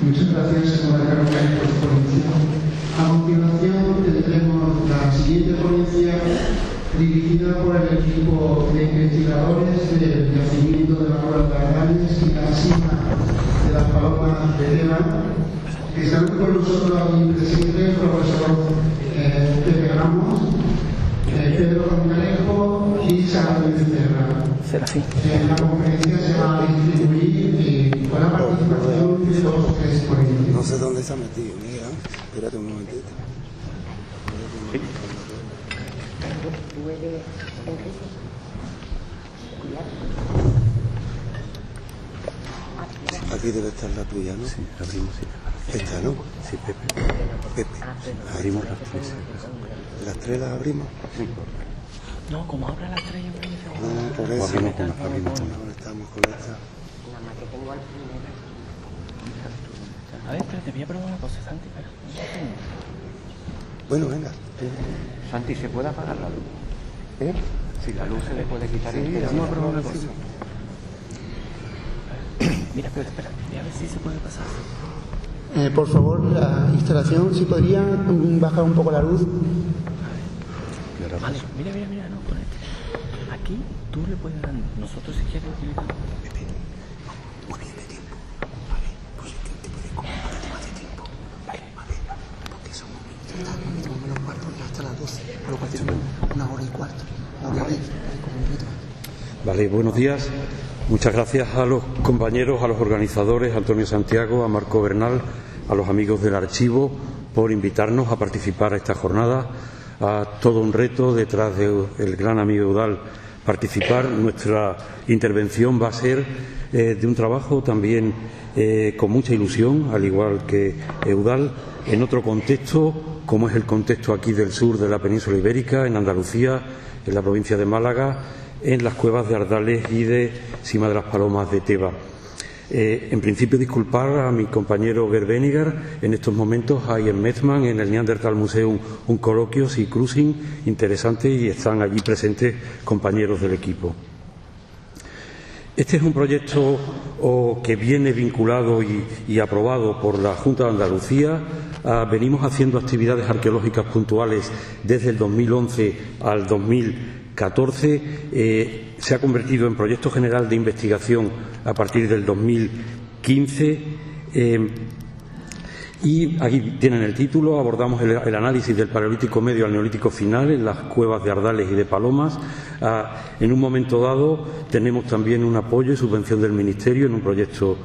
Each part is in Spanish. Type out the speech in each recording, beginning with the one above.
Muchas gracias, señora Carmen, por su ponencia. A continuación tendremos la siguiente ponencia dirigida por el equipo de investigadores del yacimiento de la Cueva de Ardales y la cima de las Palomas de Teba. Están con nosotros aquí presentes el profesor Pepe Ramos, Pedro Caminarejo y Sara Becerra. La conferencia se va a distribuir con la participación de 2 o 3 ponentes. No sé dónde se ha metido, mira, espérate un momentito. Sí. Aquí debe estar la tuya, ¿no? Sí, abrimos, sí. Esta, ¿no? Sí, Pepe. Pepe. Abrimos las 3. ¿Las 3 las abrimos? Sí. No, como abra las 3 yo me dice. No, por eso. Abrimos con una. Ahora estamos con esta. A ver, pero te voy a probar una cosa, Santi. Pero... Bueno, venga. Santi, ¿se puede apagar la luz? ¿Eh? Si la luz se le puede quitar. Sí, vamos a probar una cosa. Mira, pero espera, voy a ver si se puede pasar. Por favor, la instalación, si podría bajar un poco la luz. Vale, mira, no, ponete. Aquí tú le puedes dar, nosotros si quieres utilizar. Muy bien de tiempo. Vale, pues es que te puedes comprar más de tiempo. Vale, porque son menos cuarto y hasta las 12. Por lo cual tenemos 1 hora y cuarto. Ahora bien, completo. Vale, buenos días. Muchas gracias a los compañeros, a los organizadores, a Antonio Santiago, a Marco Bernal, a los amigos del archivo, por invitarnos a participar a esta jornada. A todo un reto detrás del gran amigo Eudal participar. Nuestra intervención va a ser de un trabajo también con mucha ilusión, al igual que Eudal, en otro contexto, como es el contexto aquí del sur de la península ibérica, en Andalucía, en la provincia de Málaga, en las cuevas de Ardales y de Cima de las Palomas de Teba. En principio, disculpar a mi compañero Gerbeniger. En estos momentos hay en Metzmann, en el Neanderthal Museum, un coloquio, Sea Cruising, interesante, y están allí presentes compañeros del equipo. Este es un proyecto que viene vinculado y aprobado por la Junta de Andalucía. Venimos haciendo actividades arqueológicas puntuales desde el 2011 al 2014. Se ha convertido en proyecto general de investigación a partir del 2015. Y aquí tienen el título. Abordamos el análisis del Paleolítico medio al Neolítico final en las cuevas de Ardales y de Palomas. En un momento dado tenemos también un apoyo y subvención del Ministerio en un proyecto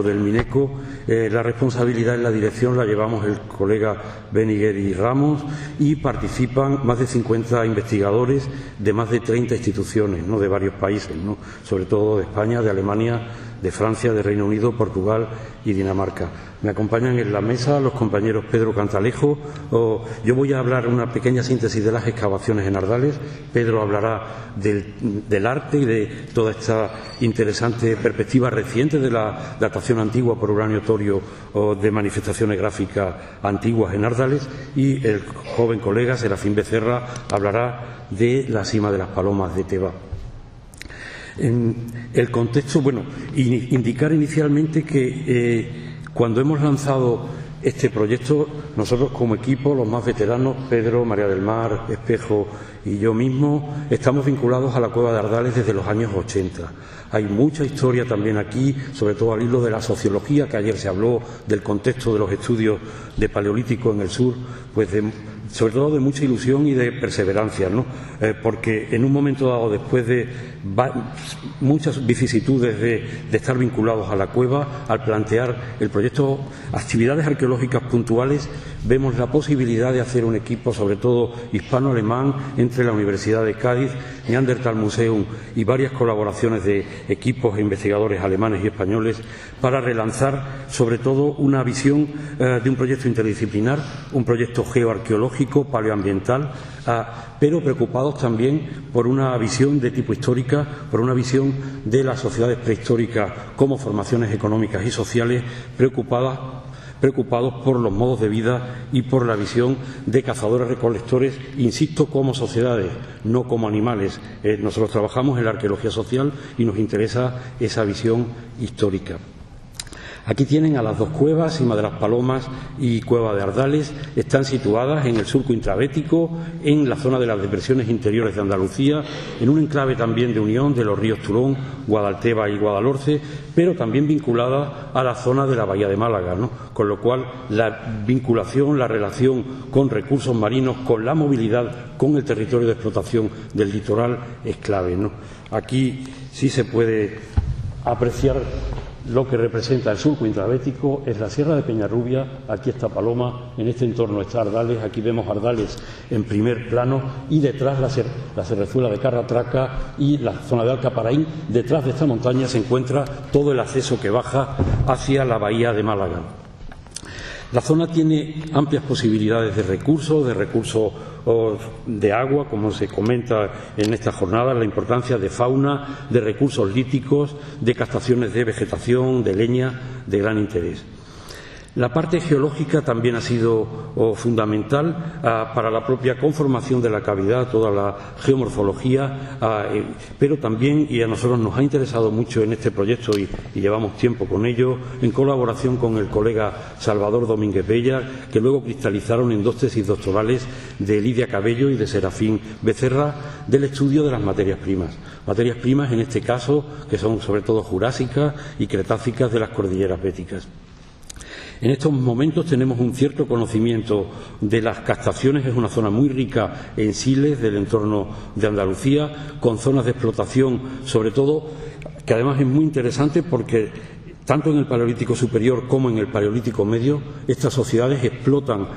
del Mineco. La responsabilidad en la dirección la llevamos el colega Beniger y Ramos, y participan más de 50 investigadores de más de 30 instituciones, ¿no?, de varios países, ¿no?, sobre todo de España, de Alemania, de Francia, de Reino Unido, Portugal y Dinamarca. Me acompañan en la mesa los compañeros Pedro Cantalejo. Yo voy a hablar una pequeña síntesis de las excavaciones en Ardales. Pedro hablará del arte y de toda esta interesante perspectiva reciente de la datación antigua por uranio torio de manifestaciones gráficas antiguas en Ardales. Y el joven colega Serafín Becerra hablará de la Cima de las Palomas de Teba. En el contexto, indicar inicialmente que cuando hemos lanzado este proyecto, nosotros como equipo, los más veteranos, Pedro, María del Mar, Espejo y yo mismo, estamos vinculados a la Cueva de Ardales desde los años 80. Hay mucha historia también aquí, sobre todo al hilo de la sociología, que ayer se habló del contexto de los estudios de Paleolítico en el sur, pues sobre todo de mucha ilusión y de perseverancia, ¿no? Porque en un momento dado, después de muchas vicisitudes de estar vinculados a la cueva, al plantear el proyecto actividades arqueológicas puntuales, vemos la posibilidad de hacer un equipo, sobre todo hispano-alemán, entre la Universidad de Cádiz, Neanderthal Museum y varias colaboraciones de equipos e investigadores alemanes y españoles, para relanzar sobre todo una visión de un proyecto interdisciplinar, un proyecto geoarqueológico, paleoambiental, pero preocupados también por una visión de tipo histórica, por una visión de las sociedades prehistóricas como formaciones económicas y sociales, preocupados por los modos de vida y por la visión de cazadores-recolectores, insisto, como sociedades, no como animales. Nosotros trabajamos en la arqueología social y nos interesa esa visión histórica. Aquí tienen a las dos cuevas, Sima de las Palomas y Cueva de Ardales. Están situadas en el surco intrabético, en la zona de las depresiones interiores de Andalucía, en un enclave también de unión de los ríos Turón, Guadalteba y Guadalhorce, pero también vinculadas a la zona de la Bahía de Málaga, ¿no? Con lo cual la vinculación, la relación con recursos marinos, con la movilidad, con el territorio de explotación del litoral es clave, ¿no? Aquí sí se puede apreciar lo que representa el surco intrabético. Es la Sierra de Peñarrubia, aquí está Paloma, en este entorno está Ardales, aquí vemos Ardales en primer plano y detrás la Serrezuela de Carratraca y la zona de Alcaparaín. Detrás de esta montaña se encuentra todo el acceso que baja hacia la bahía de Málaga. La zona tiene amplias posibilidades de recursos de agua, como se comenta en esta jornada, la importancia de fauna, de recursos líticos, de captaciones de vegetación, de leña, de gran interés. La parte geológica también ha sido fundamental para la propia conformación de la cavidad, toda la geomorfología, pero también, y a nosotros nos ha interesado mucho en este proyecto y llevamos tiempo con ello, en colaboración con el colega Salvador Domínguez Bella, que luego cristalizaron en 2 tesis doctorales de Lidia Cabello y de Serafín Becerra, del estudio de las materias primas. Materias primas, en este caso, que son sobre todo jurásicas y cretácicas de las cordilleras béticas. En estos momentos tenemos un cierto conocimiento de las captaciones. Es una zona muy rica en siles del entorno de Andalucía, con zonas de explotación, sobre todo, que además es muy interesante porque tanto en el Paleolítico superior como en el Paleolítico medio, estas sociedades explotan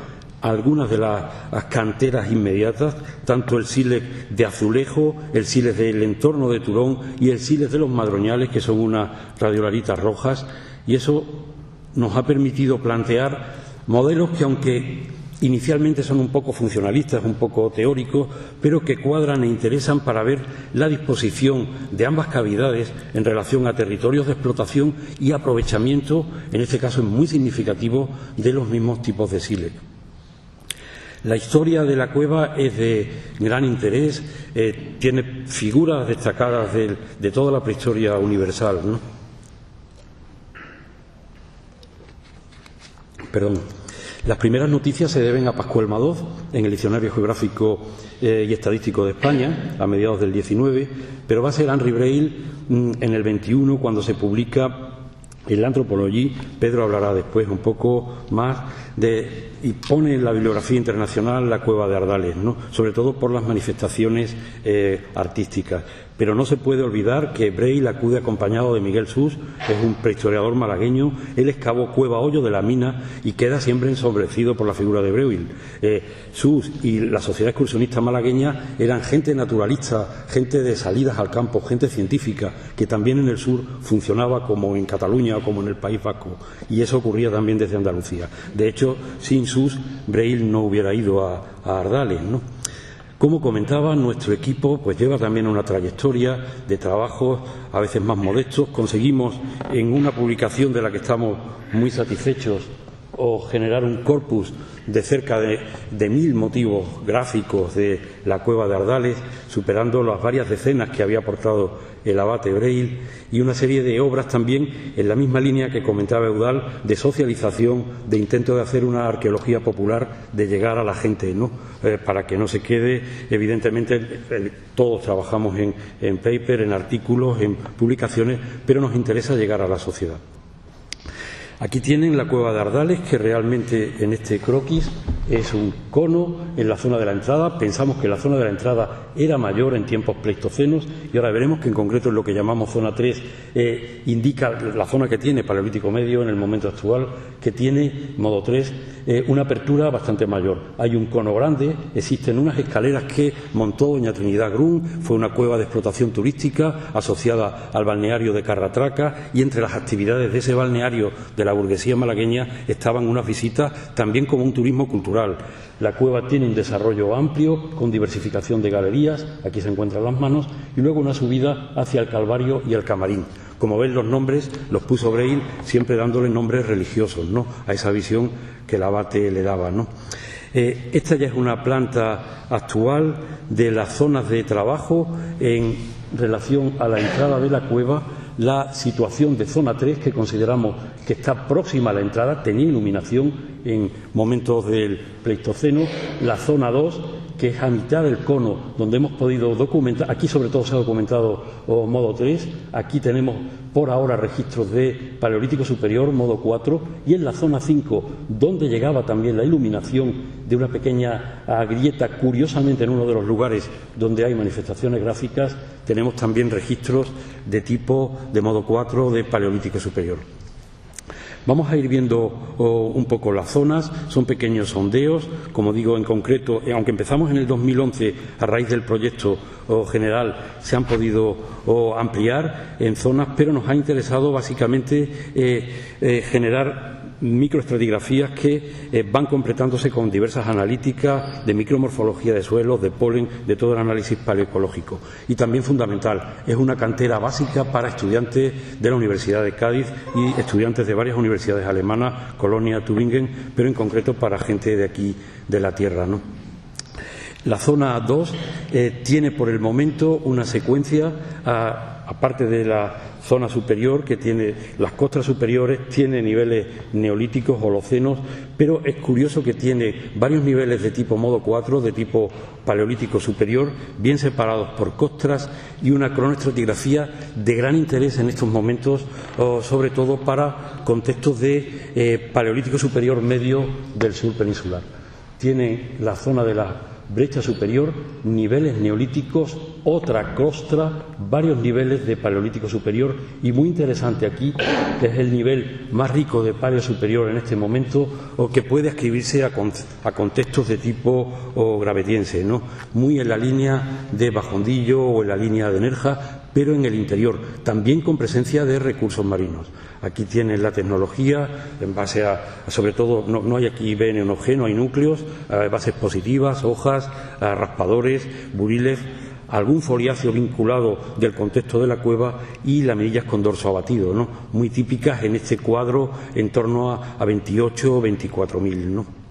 algunas de las canteras inmediatas, tanto el sílex de Azulejo, el sílex del entorno de Turón y el sílex de los Madroñales, que son unas radiolaritas rojas, y eso nos ha permitido plantear modelos que, aunque inicialmente son un poco funcionalistas, un poco teóricos, pero que cuadran e interesan para ver la disposición de ambas cavidades en relación a territorios de explotación y aprovechamiento, en este caso es muy significativo, de los mismos tipos de sílex. La historia de la cueva es de gran interés, tiene figuras destacadas de toda la prehistoria universal, ¿no? Las primeras noticias se deben a Pascual Madoz en el Diccionario Geográfico y Estadístico de España a mediados del 19, pero va a ser Henri Breil en el 21 cuando se publica el Anthropologie. Pedro hablará después un poco más y pone en la bibliografía internacional la Cueva de Ardales, ¿no? Sobre todo por las manifestaciones artísticas. Pero no se puede olvidar que Breil acude acompañado de Miguel Sus, que es un prehistoriador malagueño. Él excavó Cueva Hoyo de la Mina y queda siempre ensombrecido por la figura de Breil. Sus y la Sociedad Excursionista Malagueña eran gente naturalista, gente de salidas al campo, gente científica, que también en el sur funcionaba como en Cataluña o como en el País Vasco, y eso ocurría también desde Andalucía. De hecho, sin Sus, Breil no hubiera ido a Ardales, ¿no? Como comentaba, nuestro equipo pues lleva también una trayectoria de trabajos a veces más modestos. Conseguimos en una publicación de la que estamos muy satisfechos generar un corpus de cerca de 1000 motivos gráficos de la Cueva de Ardales, superando las varias decenas que había aportado el abate Breil, y una serie de obras también en la misma línea que comentaba Eudal, de socialización, de intento de hacer una arqueología popular, de llegar a la gente, ¿no? Para que no se quede, evidentemente, todos trabajamos en paper, en artículos, en publicaciones, pero nos interesa llegar a la sociedad. Aquí tienen la Cueva de Ardales, que realmente en este croquis es un cono en la zona de la entrada. Pensamos que la zona de la entrada era mayor en tiempos pleistocenos y ahora veremos que en concreto en lo que llamamos zona 3 indica la zona que tiene Paleolítico medio en el momento actual, que tiene, modo 3, una apertura bastante mayor. Hay un cono grande, existen unas escaleras que montó doña Trinidad Grun, fue una cueva de explotación turística asociada al balneario de Carratraca, y entre las actividades de ese balneario de la burguesía malagueña estaban unas visitas también como un turismo cultural. La cueva tiene un desarrollo amplio con diversificación de galerías, aquí se encuentran las manos, y luego una subida hacia el Calvario y el Camarín. Como ven, los nombres los puso Breil, siempre dándole nombres religiosos, ¿no?, a esa visión que el abate le daba, ¿no? Esta ya es una planta actual de las zonas de trabajo en relación a la entrada de la cueva. la situación de zona 3, que consideramos que está próxima a la entrada, tenía iluminación en momentos del Pleistoceno, la zona 2, que es a mitad del cono, donde hemos podido documentar, aquí sobre todo se ha documentado modo 3, aquí tenemos por ahora registros de Paleolítico Superior, modo 4, y en la zona 5, donde llegaba también la iluminación de una pequeña grieta, curiosamente en uno de los lugares donde hay manifestaciones gráficas, tenemos también registros de tipo de modo 4 de Paleolítico Superior. Vamos a ir viendo un poco las zonas, son pequeños sondeos, como digo, en concreto, aunque empezamos en el 2011 a raíz del proyecto general, se han podido ampliar en zonas, pero nos ha interesado básicamente generar microestratigrafías que van completándose con diversas analíticas de micromorfología de suelos, de polen, de todo el análisis paleoecológico. Y también fundamental, es una cantera básica para estudiantes de la Universidad de Cádiz y estudiantes de varias universidades alemanas, Colonia, Tübingen, pero en concreto para gente de aquí, de la tierra, ¿no? La zona 2 tiene por el momento una secuencia, aparte de la zona superior, que tiene las costas superiores, tiene niveles neolíticos, holocenos, pero es curioso que tiene varios niveles de tipo modo 4, de tipo paleolítico superior, bien separados por costras, y una cronoestratigrafía de gran interés en estos momentos, sobre todo para contextos de paleolítico superior medio del sur peninsular. Tiene la zona de la brecha superior, niveles neolíticos, otra costra, varios niveles de paleolítico superior, y muy interesante aquí, que es el nivel más rico de paleo superior en este momento, o que puede ascribirse a contextos de tipo gravetiense, ¿no? Muy en la línea de Bajondillo o en la línea de Nerja, pero en el interior, también con presencia de recursos marinos. Aquí tienen la tecnología en base a sobre todo, no hay aquí BNOG, no hay núcleos, bases positivas, hojas, raspadores, buriles, algún foliáceo vinculado del contexto de la cueva y laminillas con dorso abatido, ¿no? Muy típicas en este cuadro en torno a 28 o 24.000, ¿no?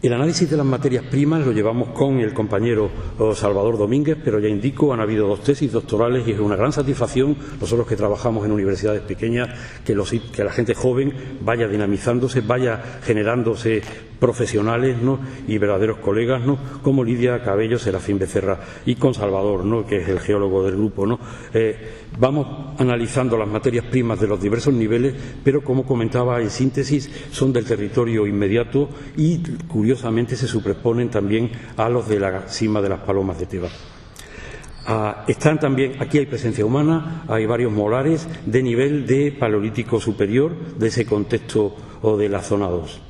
El análisis de las materias primas lo llevamos con el compañero Salvador Domínguez, pero ya indico, han habido 2 tesis doctorales y es una gran satisfacción, nosotros que trabajamos en universidades pequeñas, que la gente joven vaya dinamizándose, vaya generándose profesionales, ¿no?, y verdaderos colegas, ¿no?, como Lidia Cabello, Serafín Becerra, y con Salvador, ¿no?, que es el geólogo del grupo, ¿no? Vamos analizando las materias primas de los diversos niveles, pero como comentaba en síntesis, son del territorio inmediato y curiosamente se superponen también a los de la cima de las Palomas de Tebas. Están también, aquí hay presencia humana, hay varios molares de nivel de paleolítico superior de ese contexto o de la zona 2.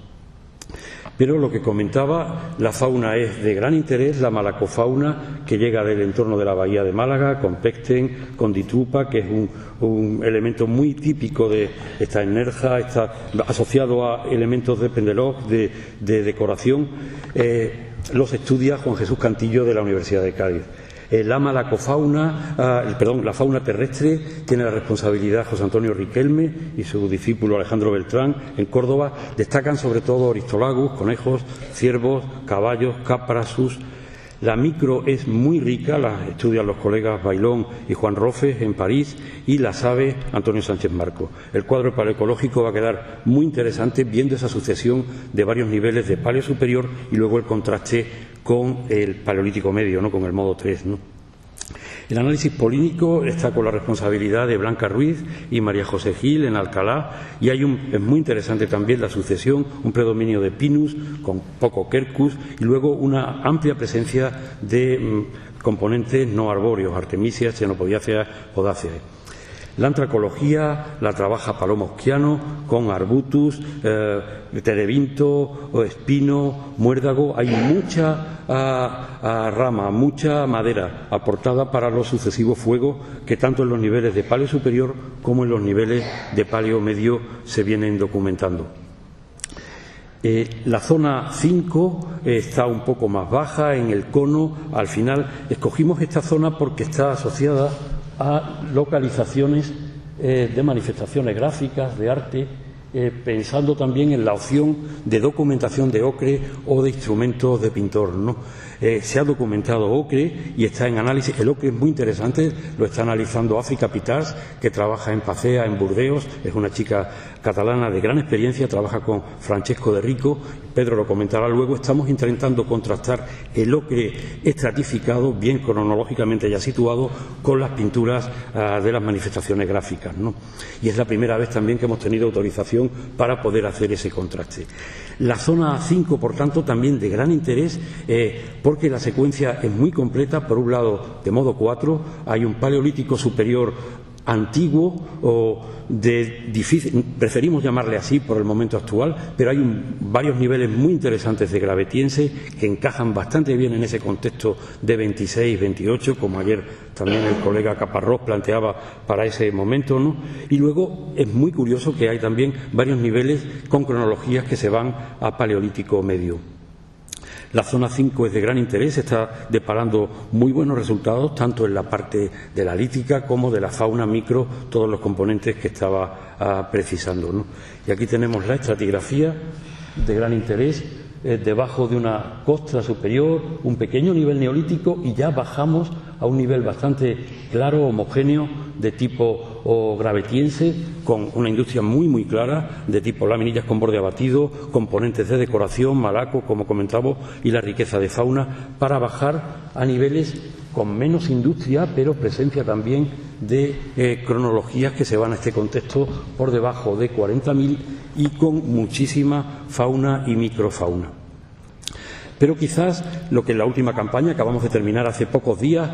Pero lo que comentaba, la fauna es de gran interés, la malacofauna que llega del entorno de la bahía de Málaga, con Pecten, con Ditrupa, que es un elemento muy típico de esta Nerja, está asociado a elementos de Pendeloc, de decoración. Los estudia Juan Jesús Cantillo de la Universidad de Cádiz. La malacofauna, la fauna terrestre tiene la responsabilidad José Antonio Riquelme y su discípulo Alejandro Beltrán en Córdoba. Destacan sobre todo Oristolagus, conejos, ciervos, caballos, caprasus. La micro es muy rica, la estudian los colegas Bailón y Juan Rofes en París, y las aves Antonio Sánchez Marco. El cuadro paleoecológico va a quedar muy interesante viendo esa sucesión de varios niveles de paleo superior y luego el contraste con el paleolítico medio, ¿no?, con el modo 3, ¿no? El análisis polínico está con la responsabilidad de Blanca Ruiz y María José Gil en Alcalá, y es muy interesante también la sucesión, un predominio de Pinus con poco Quercus y luego una amplia presencia de componentes no arbóreos, Artemisias, Xenopodiaceae, Podaceae. La antracología la trabaja Paloma Osquiano con Arbutus, Terebinto, Espino, Muérdago. Hay mucha rama, mucha madera aportada para los sucesivos fuegos que tanto en los niveles de paleo superior como en los niveles de paleo medio se vienen documentando. La zona 5 está un poco más baja en el cono. Al final escogimos esta zona porque está asociada a localizaciones de manifestaciones gráficas, de arte, pensando también en la opción de documentación de ocre o de instrumentos de pintor, ¿no? Se ha documentado ocre y está en análisis. El ocre es muy interesante, lo está analizando África Pitars, que trabaja en Pacea, en Burdeos, es una chica catalana de gran experiencia, trabaja con Francesco de Rico, Pedro lo comentará luego. Estamos intentando contrastar el ocre estratificado, bien cronológicamente ya situado, con las pinturas de las manifestaciones gráficas, ¿no? Y es la primera vez también que hemos tenido autorización para poder hacer ese contraste. La zona 5, por tanto, también de gran interés, porque la secuencia es muy completa. Por un lado, de modo 4, hay un paleolítico superior antiguo o de difícil, preferimos llamarle así por el momento actual, pero hay varios niveles muy interesantes de gravetiense que encajan bastante bien en ese contexto de 26-28, como ayer también el colega Caparrós planteaba para ese momento, ¿no? Y luego es muy curioso que hay también varios niveles con cronologías que se van a paleolítico medio. La zona 5 es de gran interés, está deparando muy buenos resultados, tanto en la parte de la lítica como de la fauna micro, todos los componentes que estaba precisando, ¿no? Y aquí tenemos la estratigrafía de gran interés, debajo de una costra superior, un pequeño nivel neolítico, y ya bajamos a un nivel bastante claro, homogéneo, de tipo gravetiense, con una industria muy clara, de tipo laminillas con borde abatido, componentes de decoración, malaco, como comentaba, y la riqueza de fauna, para bajar a niveles con menos industria, pero presencia también de cronologías que se van a este contexto por debajo de 40.000 y con muchísima fauna y microfauna. Pero quizás lo que en la última campaña, acabamos de terminar hace pocos días,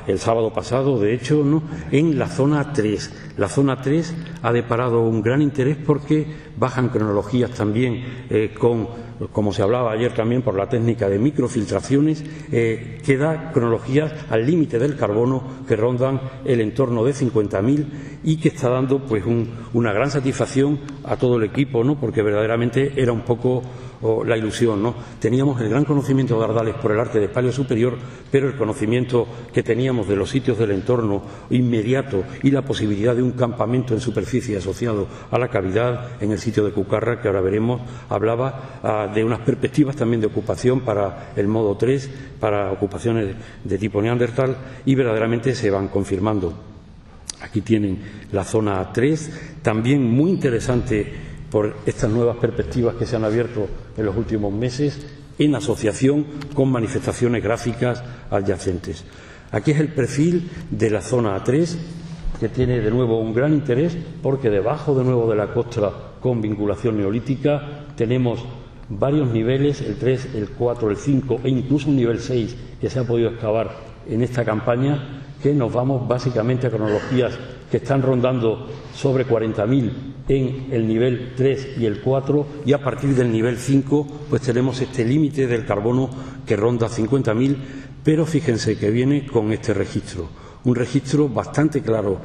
el sábado pasado, de hecho, ¿no?, en la zona 3. La zona 3 ha deparado un gran interés porque bajan cronologías también como se hablaba ayer también, por la técnica de microfiltraciones, que da cronologías al límite del carbono que rondan el entorno de 50.000 y que está dando pues una gran satisfacción a todo el equipo, ¿no?, porque verdaderamente era un poco la ilusión, ¿no? Teníamos el gran conocimiento de Ardales por el arte de paleo superior, pero el conocimiento que teníamos de los sitios del entorno inmediato y la posibilidad de un campamento en superficie asociado a la cavidad en el sitio de Cucarra, que ahora veremos, hablaba de unas perspectivas también de ocupación para el modo 3, para ocupaciones de tipo neandertal, y verdaderamente se van confirmando. Aquí tienen la zona 3, también muy interesante por estas nuevas perspectivas que se han abierto en los últimos meses, en asociación con manifestaciones gráficas adyacentes. Aquí es el perfil de la zona 3, que tiene de nuevo un gran interés, porque debajo de nuevo de la costra con vinculación neolítica tenemos varios niveles, el 3, el 4, el 5 e incluso un nivel 6 que se ha podido excavar en esta campaña, que nos vamos básicamente a cronologías que están rondando sobre 40.000 en el nivel 3 y el 4, y a partir del nivel 5 pues tenemos este límite del carbono que ronda 50.000, pero fíjense que viene con este registro, un registro bastante claro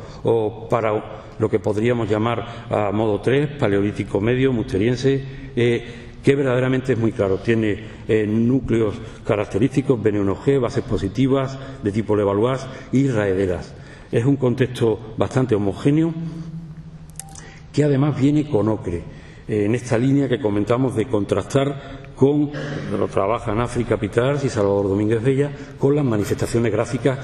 para lo que podríamos llamar a modo 3, paleolítico medio, musteriense, que verdaderamente es muy claro. Tiene núcleos característicos, BN1G, bases positivas de tipo Levallois y raederas. Es un contexto bastante homogéneo, que además viene con ocre, en esta línea que comentamos de contrastar con, lo trabajan África Pitars y Salvador Domínguez Bella, con las manifestaciones gráficas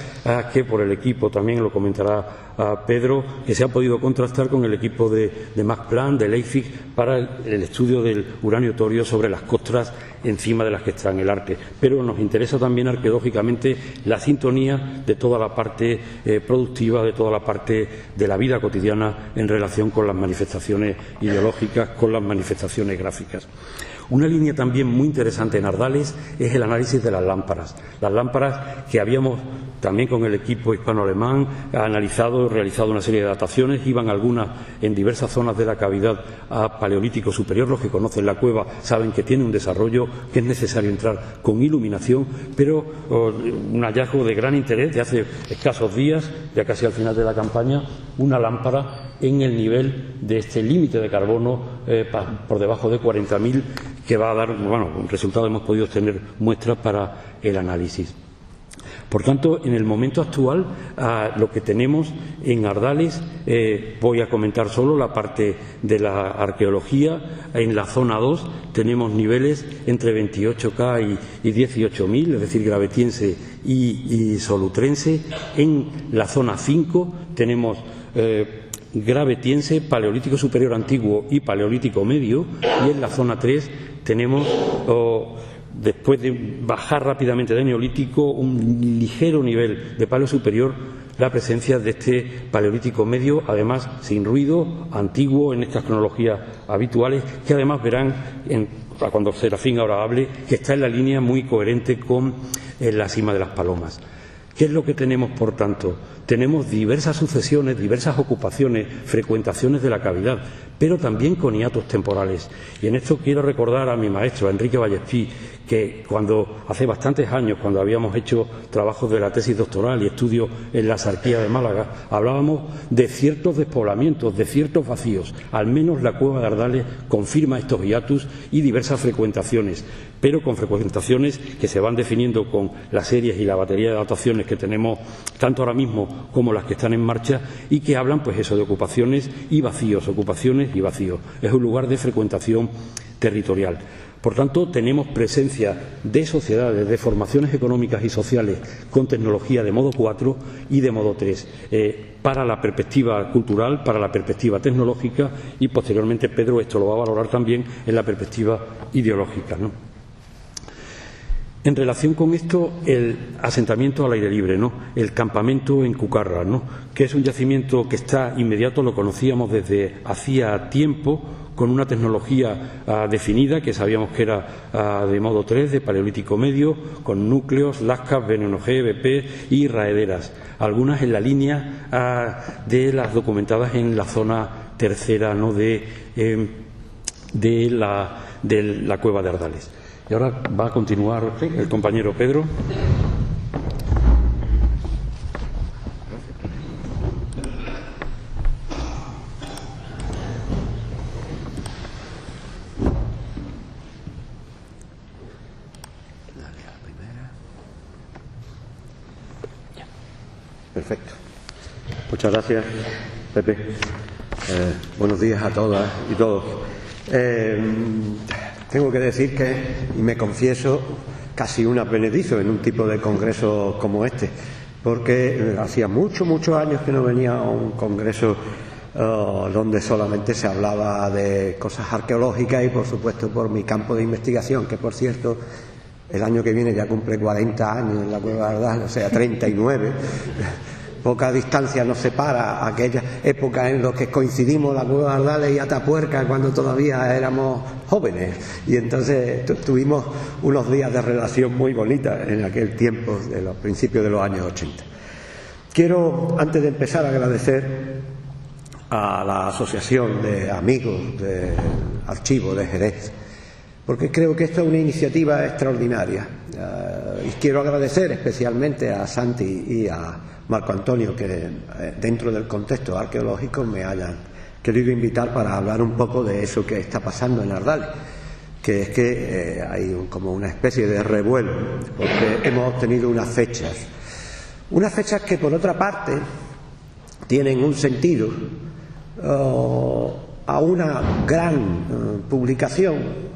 que por el equipo, también lo comentará Pedro, que se ha podido contrastar con el equipo de Max Planck, de Leipzig, para el estudio del uranio torio sobre las costras encima de las que está en el arque. Pero nos interesa también arqueológicamente la sintonía de toda la parte productiva, de toda la parte de la vida cotidiana en relación con las manifestaciones ideológicas, con las manifestaciones gráficas. Una línea también muy interesante en Ardales es el análisis de las lámparas. Las lámparas que habíamos también con el equipo hispano-alemán analizado, realizado una serie de dataciones, iban algunas en diversas zonas de la cavidad a paleolítico superior. Los que conocen la cueva saben que tiene un desarrollo, que es necesario entrar con iluminación, pero un hallazgo de gran interés de hace escasos días, ya casi al final de la campaña, una lámpara en el nivel de este límite de carbono por debajo de 40.000, que va a dar, bueno, un resultado. Hemos podido obtener muestras para el análisis. Por tanto, en el momento actual, lo que tenemos en Ardales, voy a comentar solo la parte de la arqueología. En la zona 2 tenemos niveles entre 28K y 18.000, es decir, gravetiense y solutrense. En la zona 5 tenemos gravetiense, paleolítico superior antiguo y paleolítico medio, y en la zona 3 tenemos, después de bajar rápidamente de neolítico, un ligero nivel de paleo superior, la presencia de este paleolítico medio, además sin ruido, antiguo en estas cronologías habituales, que además verán cuando Serafín ahora hable, que está en la línea muy coherente con la Sima de las Palomas. ¿Qué es lo que tenemos, por tanto? Tenemos diversas sucesiones, diversas ocupaciones, frecuentaciones de la cavidad, pero también con hiatos temporales. Y en esto quiero recordar a mi maestro, a Enrique Vallespí, que hace bastantes años, cuando habíamos hecho trabajos de la tesis doctoral y estudios en la Sarquía de Málaga, hablábamos de ciertos despoblamientos, de ciertos vacíos. Al menos la cueva de Ardales confirma estos hiatus y diversas frecuentaciones, pero con frecuentaciones que se van definiendo con las series y la batería de dataciones que tenemos tanto ahora mismo como las que están en marcha, y que hablan, pues eso, de ocupaciones y vacíos, ocupaciones y vacíos. Es un lugar de frecuentación territorial. Por tanto, tenemos presencia de sociedades, de formaciones económicas y sociales con tecnología de modo 4 y de modo 3, para la perspectiva cultural, para la perspectiva tecnológica, y posteriormente Pedro esto lo va a valorar también en la perspectiva ideológica, ¿no? En relación con esto, el asentamiento al aire libre, ¿no? El campamento en Cucarra, ¿no? Que es un yacimiento que está inmediato, lo conocíamos desde hacía tiempo, con una tecnología definida, que sabíamos que era de modo 3, de paleolítico medio, con núcleos, lascas, veneno G, BP y raederas, algunas en la línea de las documentadas en la zona tercera, ¿no? de la cueva de Ardales. Y ahora va a continuar el compañero Pedro. Perfecto. Muchas gracias, Pepe. Buenos días a todas y todos. Tengo que decir que, y me confieso, casi un aprendizo en un tipo de congreso como este, porque hacía muchos años que no venía a un congreso donde solamente se hablaba de cosas arqueológicas y, por supuesto, por mi campo de investigación, que, por cierto, el año que viene ya cumple 40 años en la Cueva de Ardales, o sea, 39. Poca distancia nos separa aquella época en la que coincidimos la Cueva de Ardales y Atapuerca, cuando todavía éramos jóvenes, y entonces tuvimos unos días de relación muy bonitas en aquel tiempo, de los principios de los años 80. Quiero, antes de empezar, agradecer a la Asociación de Amigos del Archivo de Jerez, porque creo que esto es una iniciativa extraordinaria, y quiero agradecer especialmente a Santi y a Marco Antonio, que dentro del contexto arqueológico me hayan querido invitar para hablar un poco de eso que está pasando en Ardales, que es que hay como una especie de revuelo, porque hemos obtenido unas fechas que, por otra parte, tienen un sentido a una gran publicación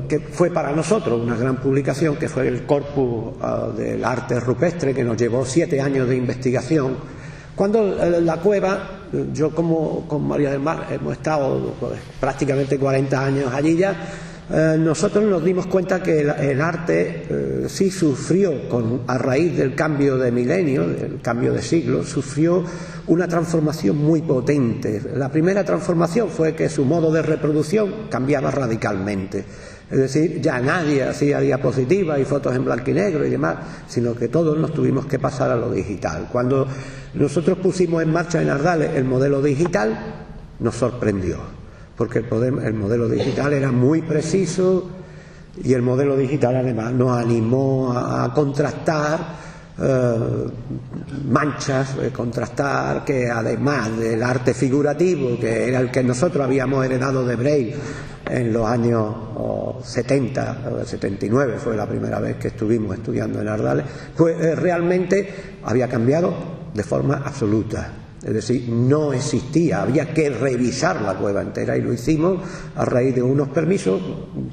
que fue para nosotros una gran publicación, que fue el Corpus del Arte Rupestre, que nos llevó 7 años de investigación. Cuando la cueva, yo con María del Mar hemos estado pues, prácticamente 40 años allí ya, nosotros nos dimos cuenta que el arte sí sufrió, a raíz del cambio de milenio, del cambio de siglo, sufrió una transformación muy potente. La primera transformación fue que su modo de reproducción cambiaba radicalmente. Es decir, ya nadie hacía diapositivas y fotos en blanco y negro y demás, sino que todos nos tuvimos que pasar a lo digital. Cuando nosotros pusimos en marcha en Ardales el modelo digital, nos sorprendió, porque el modelo digital era muy preciso, y el modelo digital además nos animó a contrastar manchas, contrastar que además del arte figurativo, que era el que nosotros habíamos heredado de Braille en los años 70, 79 fue la primera vez que estuvimos estudiando en Ardales, pues realmente había cambiado de forma absoluta. Es decir, no existía, había que revisar la cueva entera y lo hicimos a raíz de unos permisos.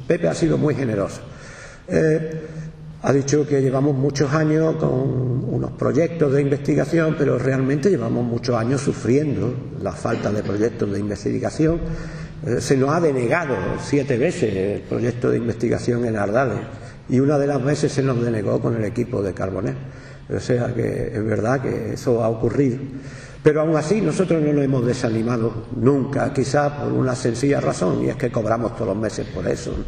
Pepe ha sido muy generoso. Ha dicho que llevamos muchos años con unos proyectos de investigación, pero realmente llevamos muchos años sufriendo la falta de proyectos de investigación. Se nos ha denegado 7 veces el proyecto de investigación en Ardales y una de las veces se nos denegó con el equipo de Carbonell. O sea que es verdad que eso ha ocurrido. Pero aún así nosotros no nos hemos desanimado nunca, quizás por una sencilla razón, y es que cobramos todos los meses por eso, ¿no?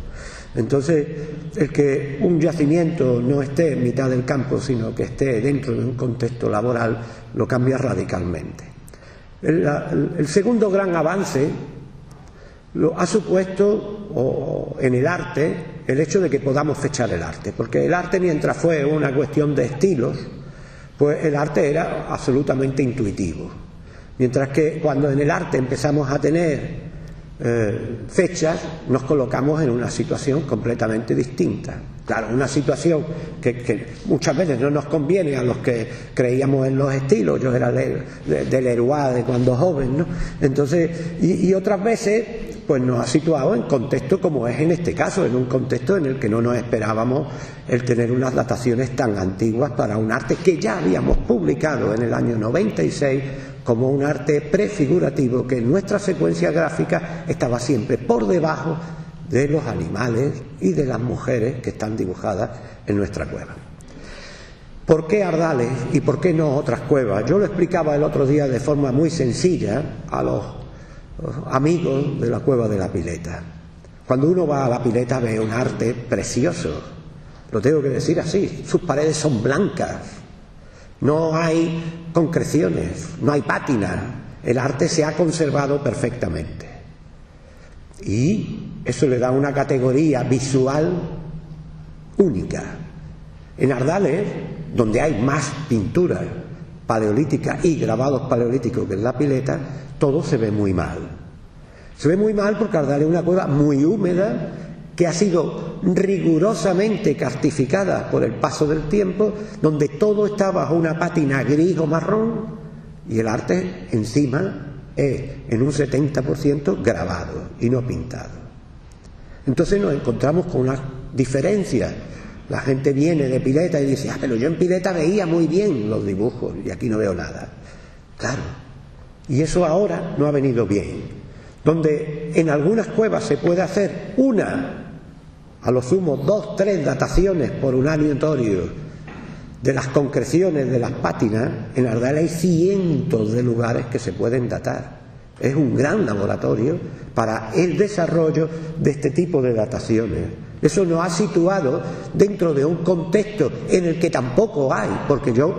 Entonces, el que un yacimiento no esté en mitad del campo, sino que esté dentro de un contexto laboral, lo cambia radicalmente. El segundo gran avance lo ha supuesto en el arte el hecho de que podamos fechar el arte, porque el arte, mientras fue una cuestión de estilos, pues el arte era absolutamente intuitivo. Mientras que cuando en el arte empezamos a tener fechas, nos colocamos en una situación completamente distinta. Claro, una situación que muchas veces no nos conviene a los que creíamos en los estilos. Yo era del Leroy de cuando joven, ¿no? Entonces, y otras veces pues nos ha situado en contexto como es en este caso, en un contexto en el que no nos esperábamos el tener unas dataciones tan antiguas para un arte que ya habíamos publicado en el año 96 como un arte prefigurativo, que en nuestra secuencia gráfica estaba siempre por debajo de los animales y de las mujeres que están dibujadas en nuestra cueva. ¿Por qué Ardales y por qué no otras cuevas? Yo lo explicaba el otro día de forma muy sencilla a los amigos de la Cueva de la Pileta. Cuando uno va a la Pileta ve un arte precioso, lo tengo que decir así, sus paredes son blancas, no hay concreciones, no hay pátina, el arte se ha conservado perfectamente y eso le da una categoría visual única. En Ardales, donde hay más pintura paleolítica y grabados paleolíticos que en la Pileta, todo se ve muy mal. Se ve muy mal porque Ardales es una cueva muy húmeda que ha sido rigurosamente cartificada por el paso del tiempo, donde todo está bajo una pátina gris o marrón y el arte encima es en un 70% grabado y no pintado. Entonces nos encontramos con una diferencia. La gente viene de Pileta y dice, pero yo en Pileta veía muy bien los dibujos y aquí no veo nada. Claro, y eso ahora no ha venido bien. Donde en algunas cuevas se puede hacer a lo sumo 2, 3 dataciones por un aleatorio de las concreciones de las pátinas, en Ardales hay cientos de lugares que se pueden datar. Es un gran laboratorio para el desarrollo de este tipo de dataciones. Eso nos ha situado dentro de un contexto en el que tampoco hay, porque yo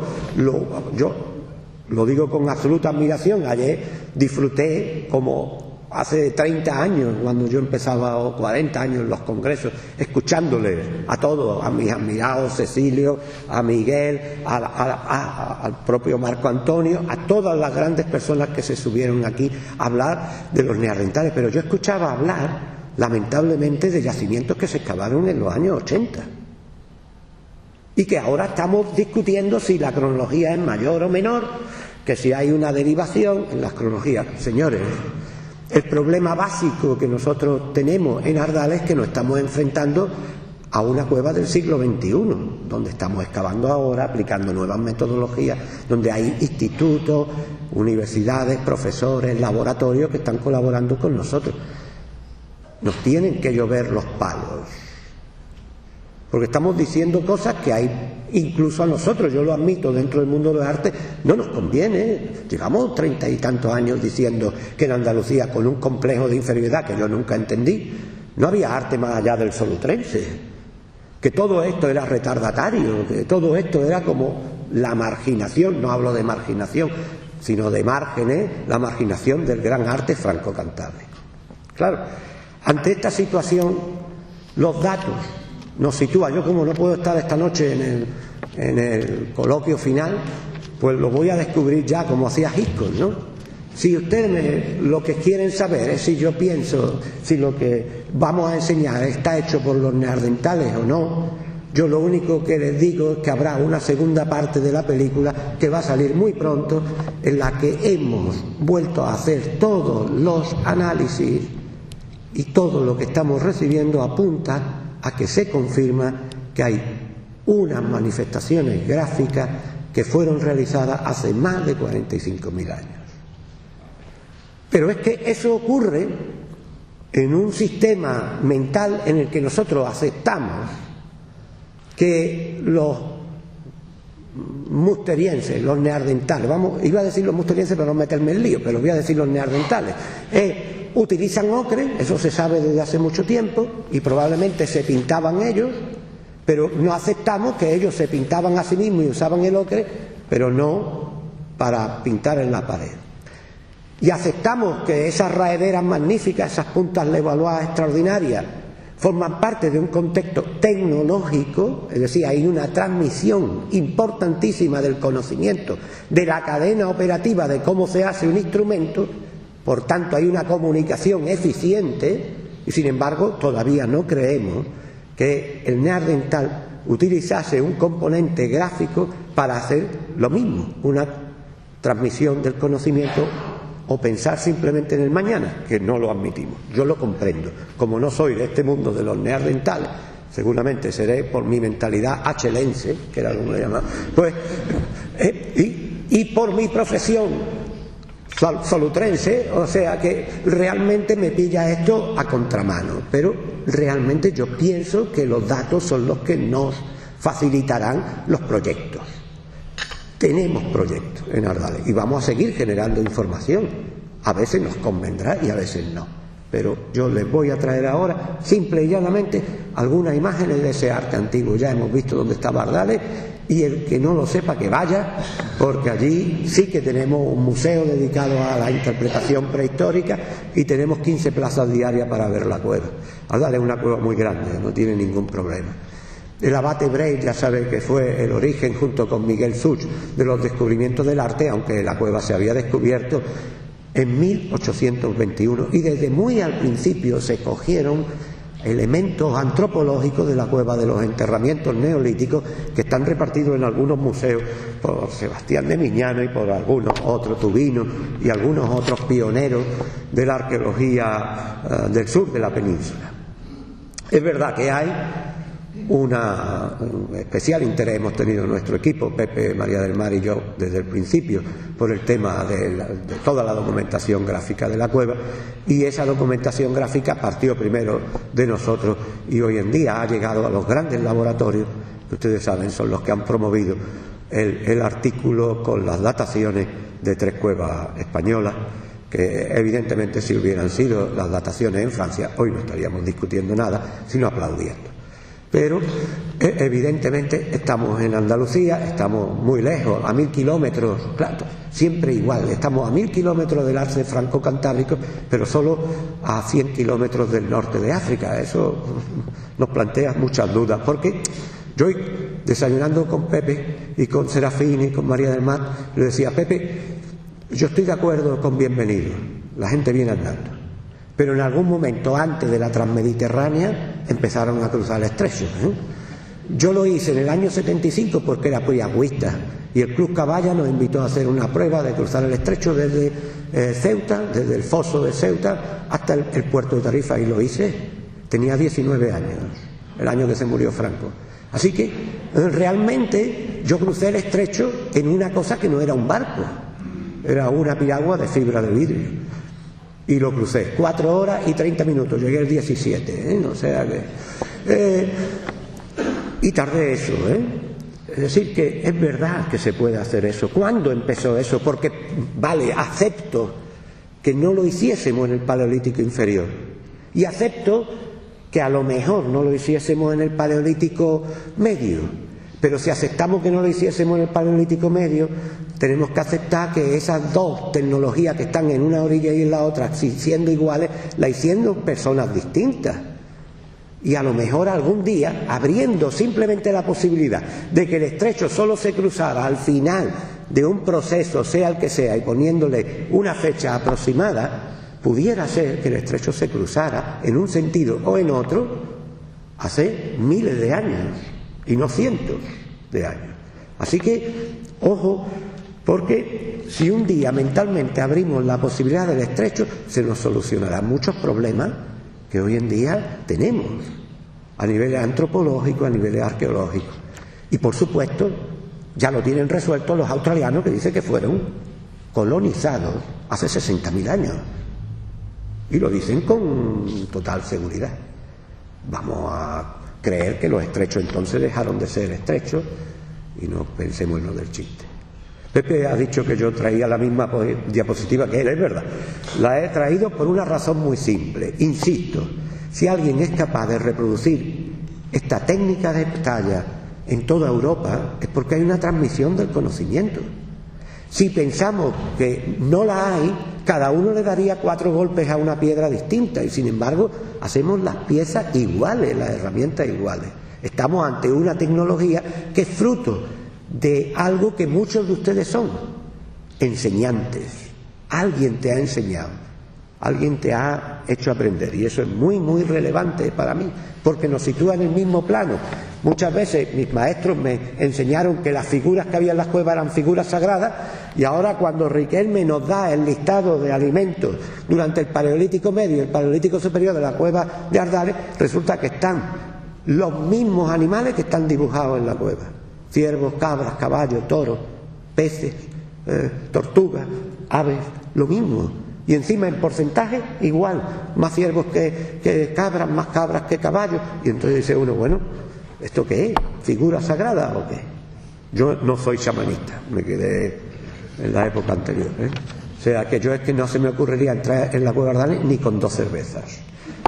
lo digo con absoluta admiración. Ayer disfruté como hace 30 años, cuando yo empezaba, o 40 años en los congresos, escuchándole a todos, a mis admirados Cecilio, a Miguel, al propio Marco Antonio, a todas las grandes personas que se subieron aquí a hablar de los neandertales. Pero yo escuchaba hablar, lamentablemente, de yacimientos que se excavaron en los años 80 y que ahora estamos discutiendo si la cronología es mayor o menor, que si hay una derivación en las cronologías. Señores, el problema básico que nosotros tenemos en Ardales es que nos estamos enfrentando a una cueva del siglo XXI, donde estamos excavando ahora, aplicando nuevas metodologías, donde hay institutos, universidades, profesores, laboratorios que están colaborando con nosotros. Nos tienen que llover los palos, porque estamos diciendo cosas que hay, incluso a nosotros, yo lo admito, dentro del mundo de las artes, no nos conviene. Llevamos 30 y tantos años diciendo que en Andalucía, con un complejo de inferioridad que yo nunca entendí, no había arte más allá del solutrense, que todo esto era retardatario, que todo esto era como la marginación, no hablo de marginación, sino de márgenes, la marginación del gran arte franco-cantábrico. Claro, ante esta situación, los datos nos sitúan. Yo, como no puedo estar esta noche en el coloquio final, pues lo voy a descubrir ya como hacía Hitchcock, ¿no? Si ustedes lo que quieren saber es si yo pienso, si lo que vamos a enseñar está hecho por los neandertales o no, yo lo único que les digo es que habrá una segunda parte de la película que va a salir muy pronto, en la que hemos vuelto a hacer todos los análisis y todo lo que estamos recibiendo apunta a que se confirma que hay unas manifestaciones gráficas que fueron realizadas hace más de 45.000 años. Pero es que eso ocurre en un sistema mental en el que nosotros aceptamos que los musterienses, los neandertales, iba a decir los musterienses para no meterme en lío, pero voy a decir los neandertales, utilizan ocre, eso se sabe desde hace mucho tiempo, y probablemente se pintaban ellos, pero no aceptamos que ellos se pintaban a sí mismos y usaban el ocre, pero no para pintar en la pared. Y aceptamos que esas raederas magníficas, esas puntas Levallois extraordinarias, forman parte de un contexto tecnológico, es decir, hay una transmisión importantísima del conocimiento, de la cadena operativa de cómo se hace un instrumento, por tanto hay una comunicación eficiente, y sin embargo todavía no creemos que el neandertal utilizase un componente gráfico para hacer lo mismo, una transmisión del conocimiento, o pensar simplemente en el mañana, que no lo admitimos. Yo lo comprendo. Como no soy de este mundo de los neandertales, seguramente seré por mi mentalidad achelense, que era como lo llamaba, pues, y por mi profesión solutrense, o sea que realmente me pilla esto a contramano, pero realmente yo pienso que los datos son los que nos facilitarán los proyectos. Tenemos proyectos en Ardales y vamos a seguir generando información. A veces nos convendrá y a veces no. Pero yo les voy a traer ahora, simple y llanamente, algunas imágenes de ese arte antiguo. Ya hemos visto dónde estaba Ardales, y el que no lo sepa que vaya, porque allí sí que tenemos un museo dedicado a la interpretación prehistórica y tenemos 15 plazas diarias para ver la cueva. Ardales es una cueva muy grande, no tiene ningún problema. El abate Brey, ya sabe que fue el origen, junto con Miguel Such, de los descubrimientos del arte, aunque la cueva se había descubierto en 1821, y desde muy al principio se cogieron elementos antropológicos de la cueva, de los enterramientos neolíticos que están repartidos en algunos museos por Sebastián de Miñano y por algunos otros, Tubino y algunos otros pioneros de la arqueología del sur de la península. Es verdad que hay un especial interés hemos tenido en nuestro equipo, Pepe, María del Mar y yo, desde el principio, por el tema de toda la documentación gráfica de la cueva, y esa documentación gráfica partió primero de nosotros y hoy en día ha llegado a los grandes laboratorios, que ustedes saben son los que han promovido el artículo con las dataciones de 3 cuevas españolas, que evidentemente si hubieran sido las dataciones en Francia, hoy no estaríamos discutiendo nada, sino aplaudiendo. Pero evidentemente estamos en Andalucía, estamos muy lejos, a 1000 kilómetros, claro, siempre igual, estamos a 1000 kilómetros del arce franco-cantábrico, pero solo a 100 kilómetros del norte de África. Eso nos plantea muchas dudas, porque yo hoy, desayunando con Pepe y con Serafín y con María del Mar, le decía: Pepe, yo estoy de acuerdo con bienvenido, la gente viene andando. Pero en algún momento antes de la Transmediterránea empezaron a cruzar el estrecho. Yo lo hice en el año 75 porque era piragüista y el Club Caballa nos invitó a hacer una prueba de cruzar el estrecho desde Ceuta, desde el foso de Ceuta hasta el puerto de Tarifa, y lo hice. Tenía 19 años, el año que se murió Franco. Así que realmente yo crucé el estrecho en una cosa que no era un barco, era una piragua de fibra de vidrio. Y lo crucé, 4 horas y 30 minutos, llegué el 17, o sea que... y tardé eso, Es decir, que es verdad que se puede hacer eso. ¿Cuándo empezó eso? Porque, vale, acepto que no lo hiciésemos en el Paleolítico inferior. Y acepto que a lo mejor no lo hiciésemos en el Paleolítico medio. Pero si aceptamos que no lo hiciésemos en el Paleolítico medio, tenemos que aceptar que esas dos tecnologías que están en una orilla y en la otra, siendo iguales, la hicieron personas distintas. Y a lo mejor algún día, abriendo simplemente la posibilidad de que el estrecho solo se cruzara al final de un proceso, sea el que sea, y poniéndole una fecha aproximada, pudiera ser que el estrecho se cruzara en un sentido o en otro hace miles de años, y no cientos de años. Así que, ojo, porque si un día mentalmente abrimos la posibilidad del estrecho, se nos solucionarán muchos problemas que hoy en día tenemos, a nivel antropológico, a nivel arqueológico. Y por supuesto, ya lo tienen resuelto los australianos, que dicen que fueron colonizados hace 60.000 años. Y lo dicen con total seguridad. Vamos a creer que los estrechos entonces dejaron de ser estrechos y no pensemos en lo del chiste. Pepe ha dicho que yo traía la misma diapositiva que él, es verdad. La he traído por una razón muy simple. Insisto, si alguien es capaz de reproducir esta técnica de talla en toda Europa, es porque hay una transmisión del conocimiento. Si pensamos que no la hay, cada uno le daría 4 golpes a una piedra distinta, y sin embargo hacemos las piezas iguales, las herramientas iguales. Estamos ante una tecnología que es fruto de algo que muchos de ustedes son, enseñantes. Alguien te ha enseñado, alguien te ha hecho aprender, y eso es muy, muy relevante para mí, porque nos sitúa en el mismo plano. Muchas veces mis maestros me enseñaron que las figuras que había en las cuevas eran figuras sagradas, y ahora cuando Riquelme nos da el listado de alimentos durante el Paleolítico Medio y el Paleolítico Superior de la cueva de Ardales, resulta que están los mismos animales que están dibujados en la cueva: ciervos, cabras, caballos, toros, peces, tortugas, aves, lo mismo. Y encima en porcentaje igual, más ciervos que cabras, más cabras que caballos. Y entonces dice uno, bueno, ¿esto qué es? ¿Figura sagrada o qué? Yo no soy chamanista, me quedé en la época anterior, O sea, que yo es que no se me ocurriría entrar en la cueva de Ardales ni con 2 cervezas,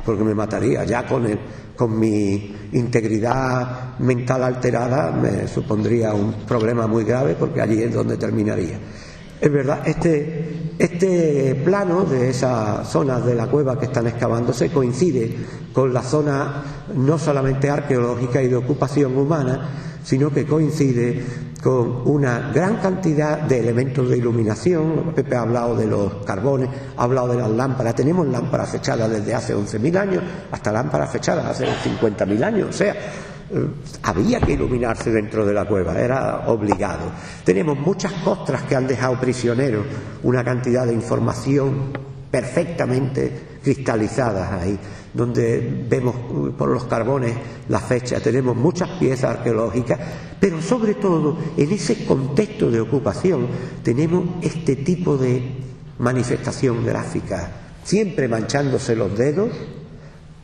porque me mataría. Ya con mi integridad mental alterada me supondría un problema muy grave, porque allí es donde terminaría. Es verdad, este plano de esas zonas de la cueva que están excavándose coincide con la zona no solamente arqueológica y de ocupación humana, sino que coincide con una gran cantidad de elementos de iluminación. Pepe ha hablado de los carbones, ha hablado de las lámparas. Tenemos lámparas fechadas desde hace 11.000 años hasta lámparas fechadas hace 50.000 años. O sea, había que iluminarse dentro de la cueva, era obligado. Tenemos muchas costras que han dejado prisioneros, una cantidad de información perfectamente cristalizadas ahí, donde vemos por los carbones la fecha. Tenemos muchas piezas arqueológicas, pero sobre todo en ese contexto de ocupación tenemos este tipo de manifestación gráfica, siempre manchándose los dedos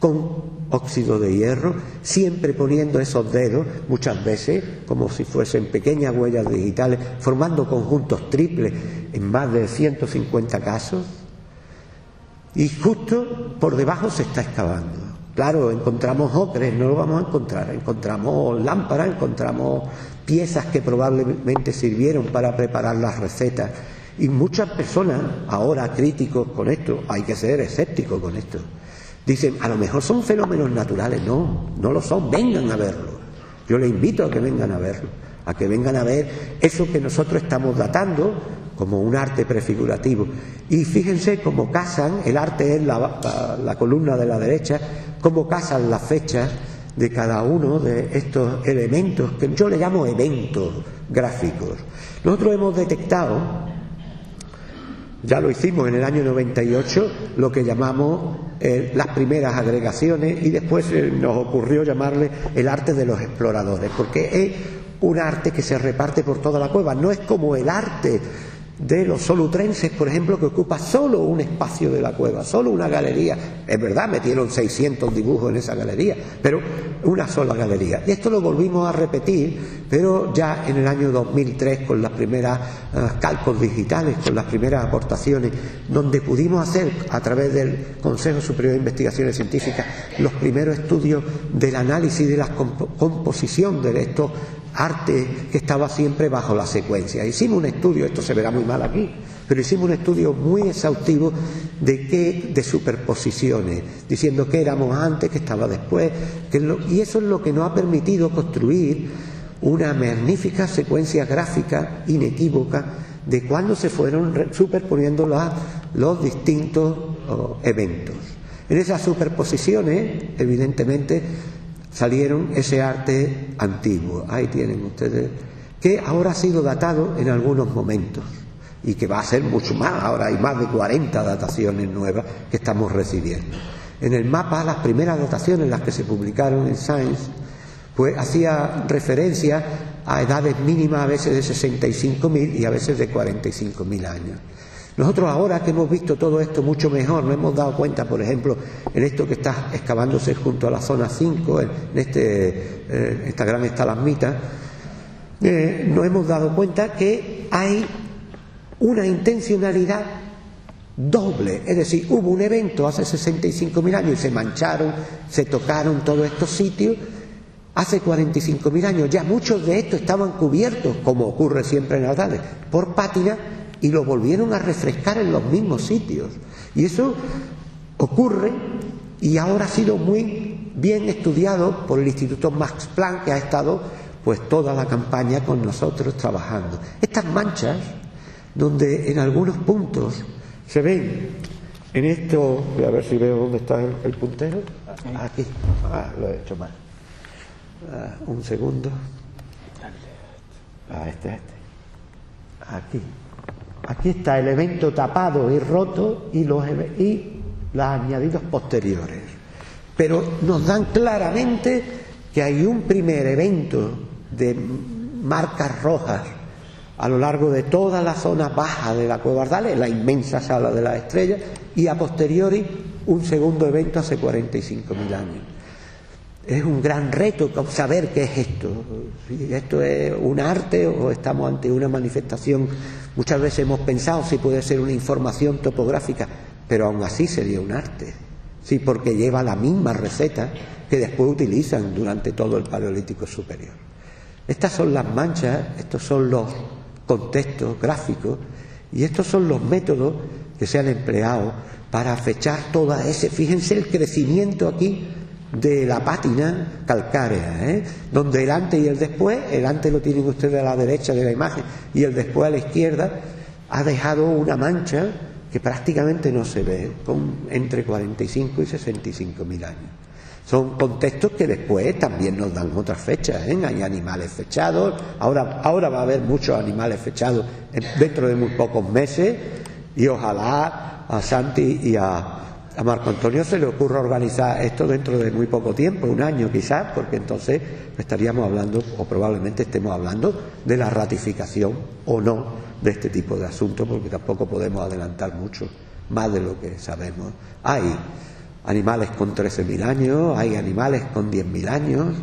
con óxido de hierro, siempre poniendo esos dedos, muchas veces como si fuesen pequeñas huellas digitales, formando conjuntos triples en más de 150 casos, y justo por debajo se está excavando. Claro, encontramos ocres, no lo vamos a encontrar, encontramos lámparas, encontramos piezas que probablemente sirvieron para preparar las recetas, y muchas personas, ahora críticos con esto, hay que ser escépticos con esto, dicen, a lo mejor son fenómenos naturales. No, no lo son, vengan a verlo. Yo les invito a que vengan a verlo, a que vengan a ver eso que nosotros estamos datando como un arte prefigurativo. Y fíjense cómo casan, el arte es la columna de la derecha, cómo casan las fechas de cada uno de estos elementos, que yo le llamo eventos gráficos. Nosotros hemos detectado, ya lo hicimos en el año 98, lo que llamamos las primeras agregaciones, y después nos ocurrió llamarle el arte de los exploradores, porque es un arte que se reparte por toda la cueva. No es como el arte de los solutrenses, por ejemplo, que ocupa solo un espacio de la cueva, solo una galería. Es verdad, metieron 600 dibujos en esa galería, pero una sola galería. Y esto lo volvimos a repetir, pero ya en el año 2003, con las primeras calcos digitales, con las primeras aportaciones, donde pudimos hacer, a través del Consejo Superior de Investigaciones Científicas, los primeros estudios del análisis de la composición de estos arte que estaba siempre bajo la secuencia. Hicimos un estudio, esto se verá muy mal aquí, pero hicimos un estudio muy exhaustivo de superposiciones, diciendo qué éramos antes, qué estaba después, y eso es lo que nos ha permitido construir una magnífica secuencia gráfica inequívoca de cuándo se fueron superponiendo los distintos eventos. En esas superposiciones, evidentemente, salieron ese arte antiguo. Ahí tienen ustedes, que ahora ha sido datado en algunos momentos y que va a ser mucho más. Ahora hay más de 40 dataciones nuevas que estamos recibiendo. En el mapa, las primeras dataciones, las que se publicaron en Science, pues hacía referencia a edades mínimas a veces de 65.000 y a veces de 45.000 años. Nosotros ahora que hemos visto todo esto mucho mejor, nos hemos dado cuenta, por ejemplo, en esto que está excavándose junto a la zona 5, en esta gran estalagmita, nos hemos dado cuenta que hay una intencionalidad doble, es decir, hubo un evento hace 65.000 años y se mancharon, se tocaron todos estos sitios. Hace 45.000 años ya muchos de estos estaban cubiertos, como ocurre siempre en Ardales, por pátina, y lo volvieron a refrescar en los mismos sitios. Y eso ocurre y ahora ha sido muy bien estudiado por el Instituto Max Planck, que ha estado pues toda la campaña con nosotros trabajando. Estas manchas, donde en algunos puntos se ven en esto, voy a ver si veo dónde está el puntero. Aquí, lo he hecho mal. Un segundo. Aquí está el evento tapado y roto y los añadidos posteriores. Pero nos dan claramente que hay un primer evento de marcas rojas a lo largo de toda la zona baja de la Cueva Ardales, la inmensa sala de las estrellas, y a posteriori un segundo evento hace 45.000 años. Es un gran reto saber qué es esto. Si esto es un arte o estamos ante una manifestación. Muchas veces hemos pensado si puede ser una información topográfica, pero aún así sería un arte. Sí, porque lleva la misma receta que después utilizan durante todo el Paleolítico Superior. Estas son las manchas, estos son los contextos gráficos y estos son los métodos que se han empleado para fechar toda ese. Fíjense el crecimiento aquí de la pátina calcárea, donde el antes y el después, el antes lo tienen ustedes a la derecha de la imagen y el después a la izquierda, ha dejado una mancha que prácticamente no se ve, con entre 45 y 65.000 años. Son contextos que después también nos dan otras fechas, hay animales fechados, ahora va a haber muchos animales fechados dentro de muy pocos meses, y ojalá a Santi y a Marco Antonio se le ocurra organizar esto dentro de muy poco tiempo, un año quizás, porque entonces estaríamos hablando, o probablemente estemos hablando, de la ratificación o no de este tipo de asuntos, porque tampoco podemos adelantar mucho más de lo que sabemos. Hay animales con 13.000 años, hay animales con 10.000 años,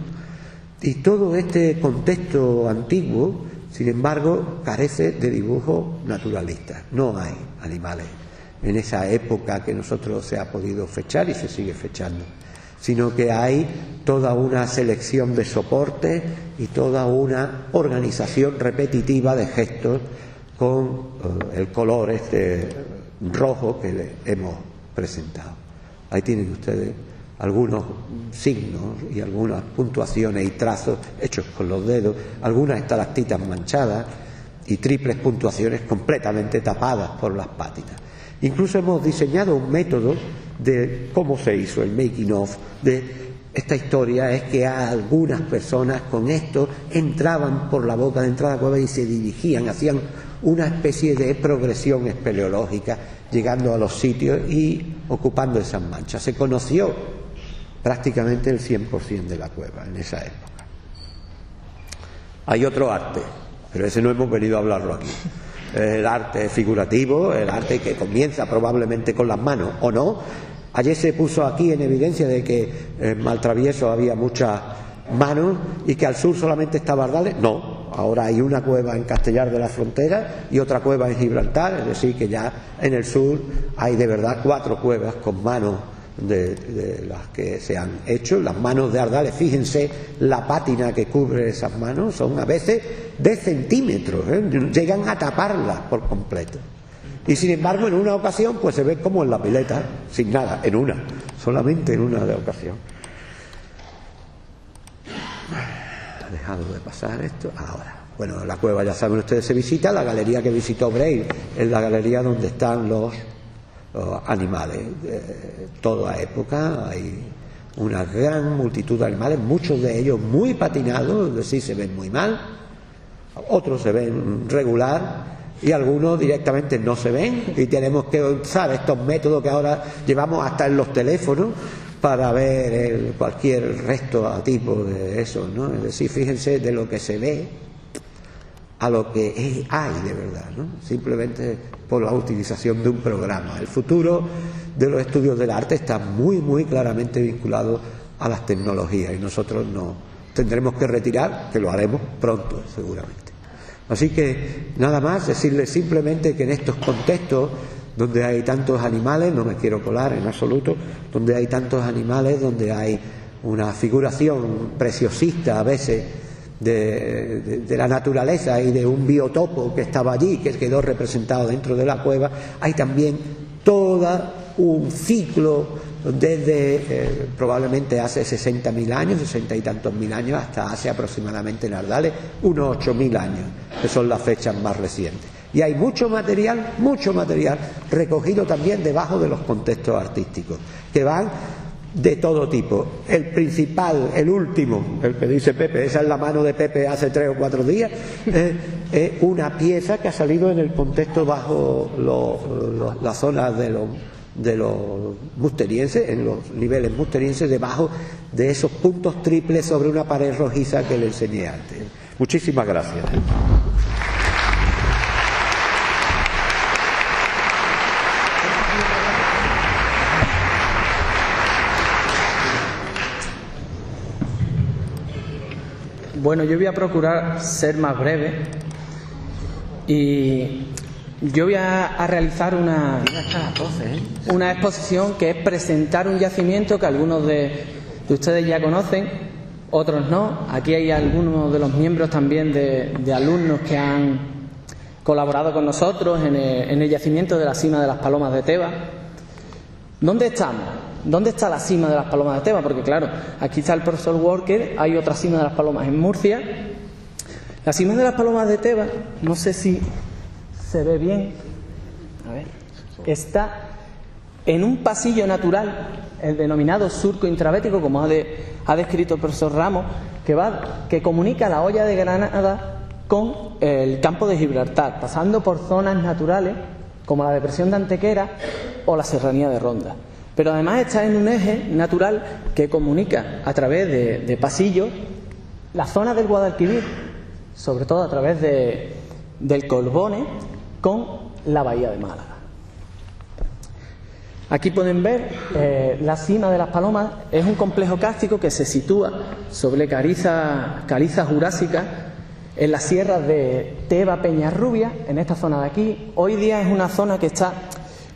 y todo este contexto antiguo, sin embargo, carece de dibujos naturalistas. No hay animales en esa época que nosotros se ha podido fechar y se sigue fechando, sino que hay toda una selección de soportes y toda una organización repetitiva de gestos con el color este rojo que le hemos presentado. Ahí tienen ustedes algunos signos y algunas puntuaciones y trazos hechos con los dedos, algunas estalactitas manchadas y triples puntuaciones completamente tapadas por las pátinas. Incluso hemos diseñado un método de cómo se hizo el making of de esta historia. Es que a algunas personas con esto entraban por la boca de entrada a cueva y se dirigían, hacían una especie de progresión espeleológica, llegando a los sitios y ocupando esas manchas. Se conoció prácticamente el 100% de la cueva en esa época. Hay otro arte, pero ese no hemos venido a hablarlo aquí. El arte figurativo, el arte que comienza probablemente con las manos, o no. Ayer se puso aquí en evidencia de que en Maltravieso había muchas manos y que al sur solamente estaba Ardales. No, ahora hay una cueva en Castellar de la Frontera y otra cueva en Gibraltar, es decir, que ya en el sur hay de verdad 4 cuevas con manos de las que se han hecho. Las manos de Ardales, fíjense la pátina que cubre esas manos, son a veces de centímetros, llegan a taparlas por completo. Y sin embargo, en una ocasión, pues se ve como en la pileta, sin nada, solamente en una de ocasión. Ha dejado de pasar esto. Ahora, bueno, la cueva, ya saben ustedes, se visita. La galería que visitó Braille es la galería donde están los animales. De toda época hay una gran multitud de animales, muchos de ellos muy patinados, es decir, se ven muy mal, otros se ven regular y algunos directamente no se ven, y tenemos que usar estos métodos que ahora llevamos hasta en los teléfonos para ver cualquier resto a tipo de eso, ¿no? Es decir, fíjense de lo que se ve a lo que hay de verdad, ¿no? Simplemente por la utilización de un programa. El futuro de los estudios del arte está muy, muy claramente vinculado a las tecnologías, y nosotros no tendremos que retirar, que lo haremos pronto seguramente. Así que nada más, decirles simplemente que en estos contextos donde hay tantos animales, no me quiero colar en absoluto, donde hay tantos animales, donde hay una figuración preciosista a veces de la naturaleza y de un biotopo que estaba allí, que quedó representado dentro de la cueva, hay también todo un ciclo desde probablemente hace 60.000 años, 60 y tantos mil años, hasta hace aproximadamente en Ardales unos 8.000 años, que son las fechas más recientes. Y hay mucho material recogido también debajo de los contextos artísticos, que van de todo tipo. El principal, el último, el que dice Pepe, esa es la mano de Pepe hace 3 o 4 días, es una pieza que ha salido en el contexto bajo la zona de los musterienses, en los niveles musterienses, debajo de esos puntos triples sobre una pared rojiza que le enseñé antes. Muchísimas gracias. Bueno, yo voy a procurar ser más breve y yo voy a realizar una exposición que es presentar un yacimiento que algunos de ustedes ya conocen, otros no. Aquí hay algunos de los miembros también de alumnos que han colaborado con nosotros en el yacimiento de la Cima de las Palomas de Teba. ¿Dónde estamos? ¿Dónde está la Cima de las Palomas de Teba? Porque claro, aquí está el profesor Walker, hay otra Cima de las Palomas en Murcia. La Cima de las Palomas de Teba, no sé si se ve bien, a ver, está en un pasillo natural, el denominado surco intravético, como ha descrito el profesor Ramos, que comunica la Hoya de Granada con el campo de Gibraltar, pasando por zonas naturales como la depresión de Antequera o la serranía de Ronda. Pero además está en un eje natural que comunica a través de pasillos la zona del Guadalquivir, sobre todo a través del Colbone, con la bahía de Málaga. Aquí pueden ver la Cima de las Palomas. Es un complejo kárstico que se sitúa sobre caliza jurásica en las sierras de Teba, Peñarrubia, en esta zona de aquí. Hoy día es una zona que está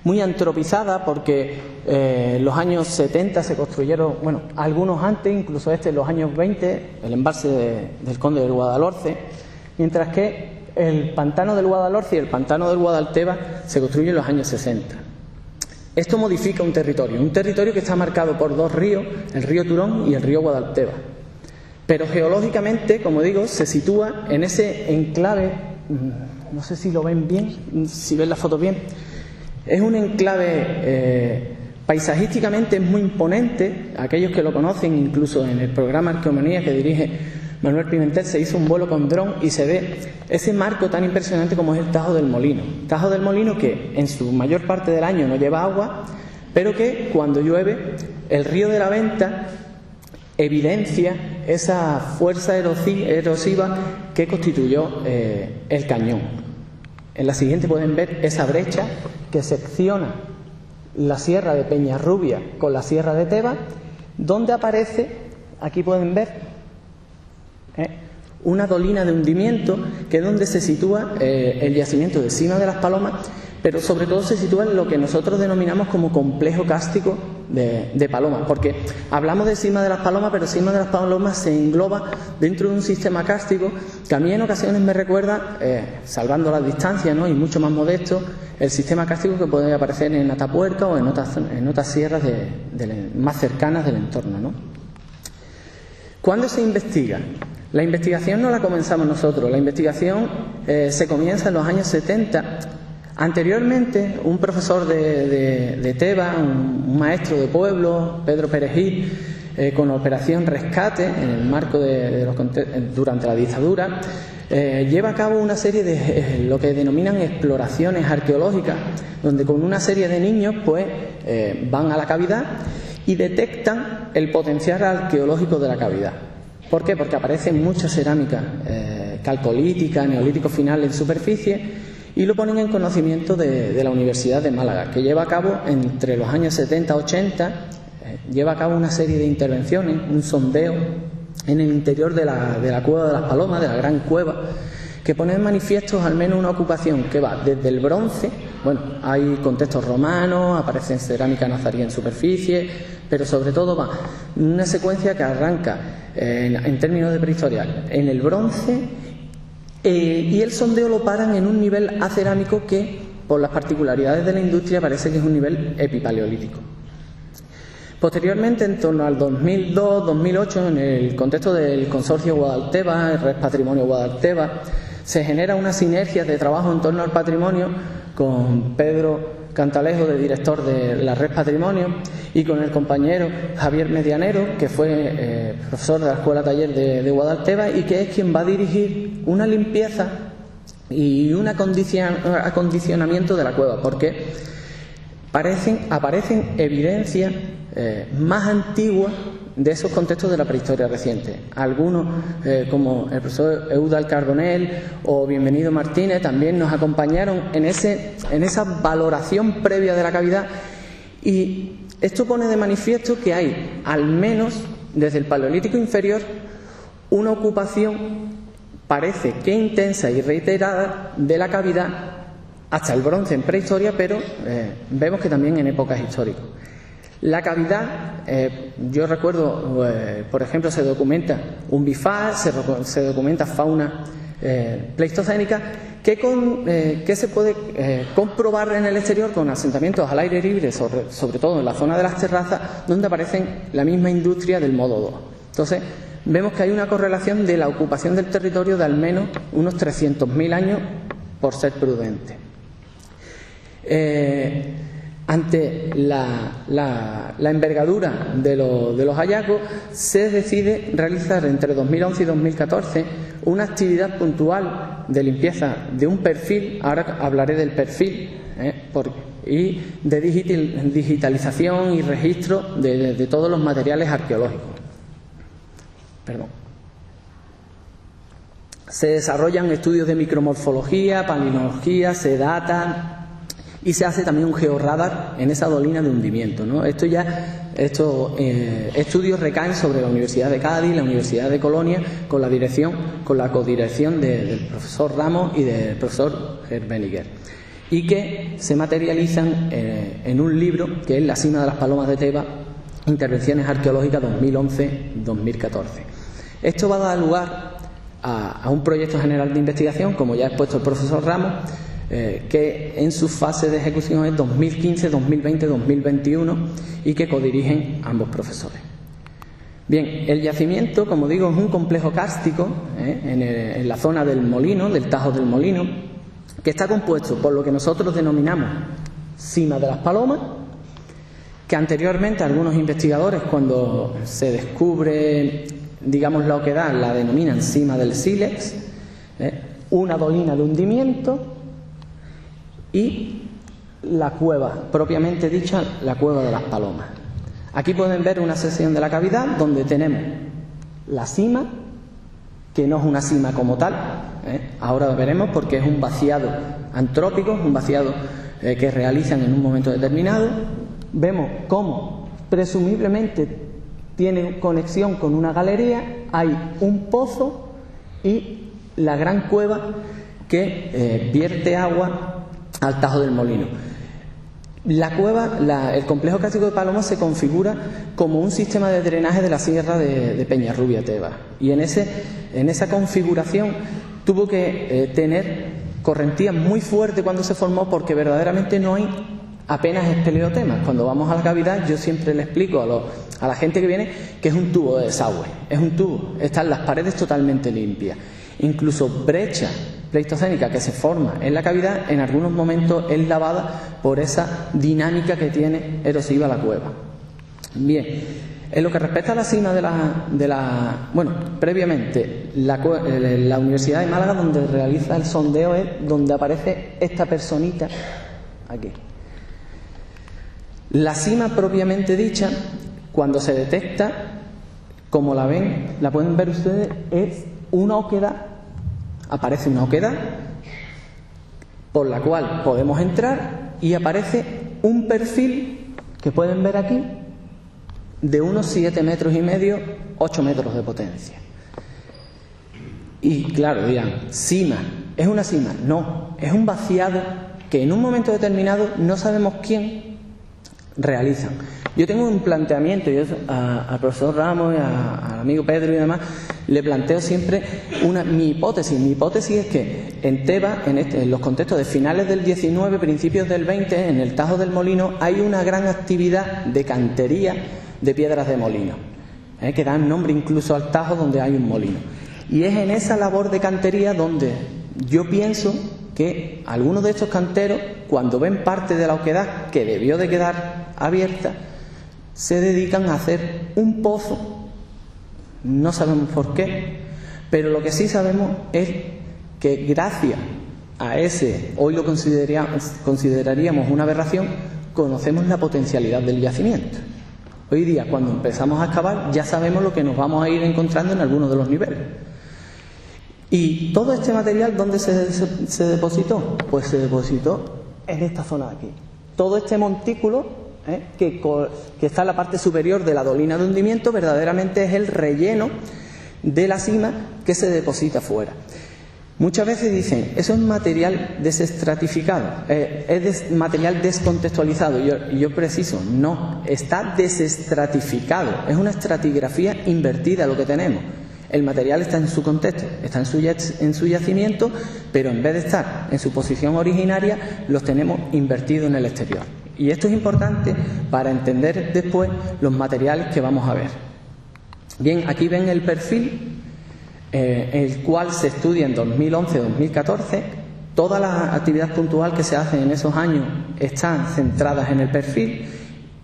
muy antropizada porque en los años 70 se construyeron, bueno, algunos antes, incluso en los años 20, el embalse del Conde del Guadalhorce, mientras que el pantano del Guadalhorce y el pantano del Guadalteba se construyen en los años 60. Esto modifica un territorio que está marcado por 2 ríos, el río Turón y el río Guadalteba. Pero geológicamente, como digo, se sitúa en ese enclave, no sé si lo ven bien, si ven la foto bien, es un enclave paisajísticamente es muy imponente. Aquellos que lo conocen, incluso en el programa Arqueomanía que dirige Manuel Pimentel, se hizo un vuelo con dron y se ve ese marco tan impresionante como es el Tajo del Molino. Tajo del Molino que en su mayor parte del año no lleva agua, pero que cuando llueve el río de la Venta evidencia esa fuerza erosiva que constituyó el cañón. En la siguiente pueden ver esa brecha que secciona la sierra de Peñarrubia con la sierra de Teba, donde aparece, aquí pueden ver, una dolina de hundimiento, que es donde se sitúa el yacimiento de Cima de las Palomas, pero sobre todo se sitúa en lo que nosotros denominamos como complejo kárstico de Palomas, porque hablamos de Sima de las Palomas, pero Sima de las Palomas se engloba dentro de un sistema kárstico que a mí en ocasiones me recuerda, salvando las distancias, ¿no?, y mucho más modesto, el sistema kárstico que puede aparecer en Atapuerca o en otras sierras más cercanas del entorno, ¿no? ¿Cuándo se investiga? La investigación no la comenzamos nosotros, la investigación se comienza en los años 70. Anteriormente, un profesor de Teba, un maestro de pueblo, Pedro Perejil, con la operación Rescate, en el marco durante la dictadura, lleva a cabo una serie de lo que denominan exploraciones arqueológicas, donde con una serie de niños pues van a la cavidad y detectan el potencial arqueológico de la cavidad. ¿Por qué? Porque aparece mucha cerámica calcolítica, neolítico final en superficie, y lo ponen en conocimiento de la Universidad de Málaga, que lleva a cabo entre los años 70-80, lleva a cabo una serie de intervenciones, un sondeo en el interior de la Cueva de las Palomas, de la Gran Cueva, que pone en manifiesto al menos una ocupación que va desde el bronce, bueno, hay contextos romanos, aparece cerámica nazarí en superficie, pero sobre todo va una secuencia que arranca en términos de prehistoria en el bronce, y el sondeo lo paran en un nivel acerámico que, por las particularidades de la industria, parece que es un nivel epipaleolítico. Posteriormente, en torno al 2002-2008, en el contexto del consorcio Guadalteba, el Red Patrimonio Guadalteba, se genera una sinergia de trabajo en torno al patrimonio con Pedro Cantalejo, de director de la Red Patrimonio, y con el compañero Javier Medianero, que fue profesor de la Escuela Taller de Guadalteba, y que es quien va a dirigir una limpieza y un acondicionamiento de la cueva, porque aparecen evidencias más antiguas de esos contextos de la prehistoria reciente. Algunos, como el profesor Eudal Carbonell o Bienvenido Martínez, también nos acompañaron en esa valoración previa de la cavidad, y esto pone de manifiesto que hay, al menos desde el Paleolítico inferior, una ocupación, parece que intensa y reiterada, de la cavidad hasta el bronce en prehistoria, pero vemos que también en épocas históricas. La cavidad, yo recuerdo, por ejemplo, se documenta un bifaz, se documenta fauna pleistocénica que se puede comprobar en el exterior con asentamientos al aire libre, sobre todo en la zona de las terrazas, donde aparecen la misma industria del modo 2. Entonces, vemos que hay una correlación de la ocupación del territorio de al menos unos 300.000 años, por ser prudente. Ante la envergadura de los hallazgos, se decide realizar entre 2011 y 2014 una actividad puntual de limpieza de un perfil, ahora hablaré del perfil, y de digitalización y registro de todos los materiales arqueológicos. Se desarrollan estudios de micromorfología, palinología, se data y se hace también un georradar en esa dolina de hundimiento, ¿no? Estos estudios recaen sobre la Universidad de Cádiz, la Universidad de Colonia, con la codirección del profesor Ramos y del profesor Herbeniger, y que se materializan en un libro que es La Sima de las Palomas de Teba, Intervenciones Arqueológicas 2011-2014. Esto va a dar lugar a un proyecto general de investigación, como ya ha expuesto el profesor Ramos, que en su fase de ejecución es 2015, 2020, 2021, y que codirigen ambos profesores. Bien, el yacimiento, como digo, es un complejo kárstico en la zona del Molino, del Tajo del Molino, que está compuesto por lo que nosotros denominamos Sima de las Palomas, que anteriormente algunos investigadores, cuando se descubre, digamos, la oquedad, la denominan Sima del Sílex, una dolina de hundimiento, y la cueva, propiamente dicha, la Cueva de las Palomas. Aquí pueden ver una sección de la cavidad donde tenemos la sima, que no es una sima como tal, ahora veremos, porque es un vaciado antrópico, un vaciado que realizan en un momento determinado. Vemos cómo presumiblemente tiene conexión con una galería, hay un pozo y la gran cueva que vierte agua al Tajo del Molino. La cueva, el complejo kástico de Palomas se configura como un sistema de drenaje de la sierra de Peñarrubia, Tebas. Y en esa configuración tuvo que tener correntía muy fuerte cuando se formó, porque verdaderamente no hay apenas espeleotemas. Cuando vamos a la cavidad, yo siempre le explico a la gente que viene que es un tubo de desagüe. Es un tubo, están las paredes totalmente limpias. Incluso brecha pleistocénica que se forma en la cavidad, en algunos momentos es lavada por esa dinámica que tiene erosiva la cueva. Bien, en lo que respecta a la cima bueno, previamente la Universidad de Málaga, donde realiza el sondeo, es donde aparece esta personita aquí. La cima propiamente dicha, cuando se detecta, como la ven, la pueden ver ustedes, es una oquedad. Aparece una oquedad por la cual podemos entrar y aparece un perfil que pueden ver aquí de unos 7,5 metros, 8 metros de potencia. Y claro, dirán, ¿cima? ¿Es una cima? No, es un vaciado que en un momento determinado no sabemos quién realizan. Yo tengo un planteamiento, yo al profesor Ramos y al amigo Pedro y demás, le planteo siempre mi hipótesis. Mi hipótesis es que en Tebas, en los contextos de finales del 19, principios del 20, en el Tajo del Molino, hay una gran actividad de cantería de piedras de molino, que dan nombre incluso al Tajo donde hay un molino. Y es en esa labor de cantería donde yo pienso que algunos de estos canteros, cuando ven parte de la oquedad que debió de quedar abierta, se dedican a hacer un pozo. No sabemos por qué, pero lo que sí sabemos es que gracias a ese, hoy lo consideraríamos una aberración, conocemos la potencialidad del yacimiento. Hoy día, cuando empezamos a excavar, ya sabemos lo que nos vamos a ir encontrando en algunos de los niveles. ¿Y todo este material dónde se depositó? Pues se depositó en esta zona de aquí. Todo este montículo que está en la parte superior de la dolina de hundimiento verdaderamente es el relleno de la cima que se deposita fuera. Muchas veces dicen, eso es material desestratificado, es material descontextualizado. Y yo preciso, no, está desestratificado, es una estratigrafía invertida lo que tenemos. El material está en su contexto, está en su yacimiento, pero en vez de estar en su posición originaria, los tenemos invertidos en el exterior. Y esto es importante para entender después los materiales que vamos a ver. Bien, aquí ven el perfil, el cual se estudia en 2011-2014. Toda la actividad puntual que se hace en esos años están centradas en el perfil,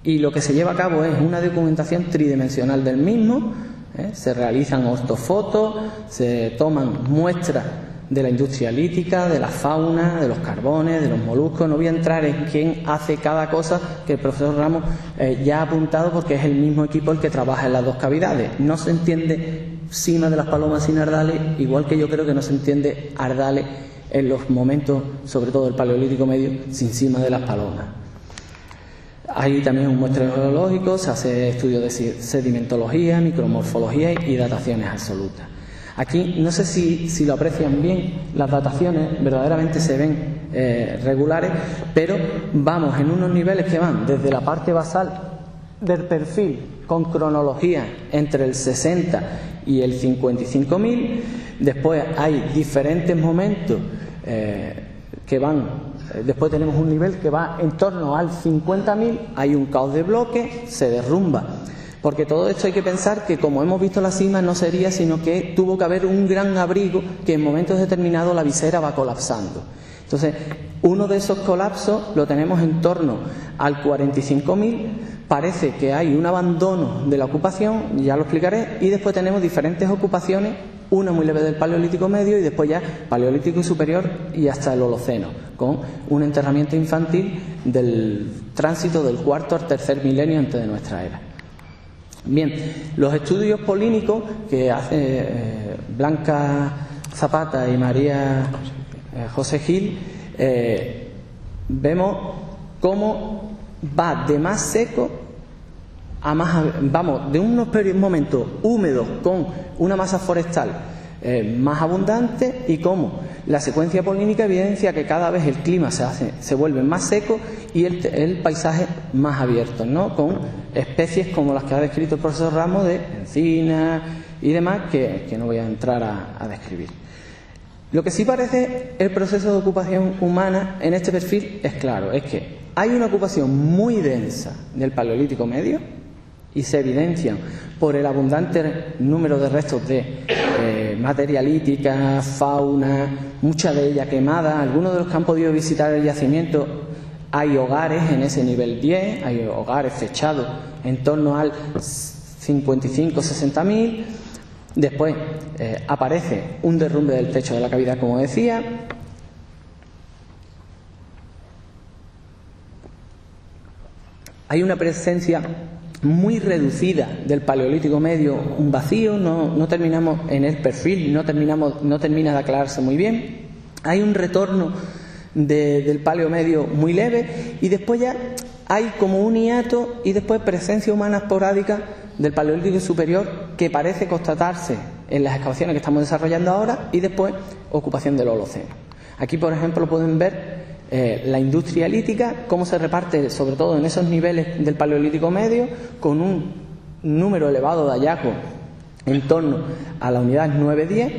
y lo que se lleva a cabo es una documentación tridimensional del mismo. Se realizan ortofotos, se toman muestras de la industria lítica, de la fauna, de los carbones, de los moluscos. No voy a entrar en quién hace cada cosa, que el profesor Ramos ya ha apuntado, porque es el mismo equipo el que trabaja en las dos cavidades. No se entiende cima de las palomas sin ardales, igual que yo creo que no se entiende ardales en los momentos, sobre todo del Paleolítico Medio, sin cima de las palomas. Hay también un muestreo geológico, se hace estudios de sedimentología, micromorfología y dataciones absolutas. Aquí, no sé si lo aprecian bien, las dataciones verdaderamente se ven regulares, pero vamos en unos niveles que van desde la parte basal del perfil, con cronología entre el 60 y el 55.000. Después hay diferentes momentos que van. Después tenemos un nivel que va en torno al 50.000, hay un caos de bloque, se derrumba. Porque todo esto hay que pensar que, como hemos visto la cima, no sería, sino que tuvo que haber un gran abrigo que en momentos determinados la visera va colapsando. Entonces, uno de esos colapsos lo tenemos en torno al 45.000, parece que hay un abandono de la ocupación, ya lo explicaré, y después tenemos diferentes ocupaciones, una muy leve del Paleolítico Medio y después ya Paleolítico Superior y hasta el Holoceno, con un enterramiento infantil del tránsito del cuarto al tercer milenio antes de nuestra era. Bien, los estudios polínicos que hace Blanca Zapata y María José Gil, vemos cómo va de más seco a más, vamos de unos momentos húmedos con una masa forestal más abundante, y cómo La secuencia polínica evidencia que cada vez el clima se vuelve más seco y el paisaje más abierto, ¿no? Con especies como las que ha descrito el profesor Ramos de encinas y demás, que no voy a entrar a describir. Lo que sí parece el proceso de ocupación humana en este perfil es claro, es que hay una ocupación muy densa del Paleolítico Medio y se evidencian por el abundante número de restos de materia lítica, fauna, mucha de ella quemada. Algunos de los que han podido visitar el yacimiento, hay hogares en ese nivel 10, hay hogares fechados en torno al 55-60.000. Después aparece un derrumbe del techo de la cavidad, como decía. Hay una presencia muy reducida del Paleolítico Medio, un vacío, no terminamos en el perfil, no termina de aclararse muy bien. Hay un retorno del Paleo Medio muy leve y después ya hay como un hiato y después presencia humana esporádica del Paleolítico Superior que parece constatarse en las excavaciones que estamos desarrollando ahora y después ocupación del Holoceno. Aquí, por ejemplo, pueden ver la industria lítica, cómo se reparte sobre todo en esos niveles del Paleolítico Medio, con un número elevado de hallazgos en torno a la unidad 9-10.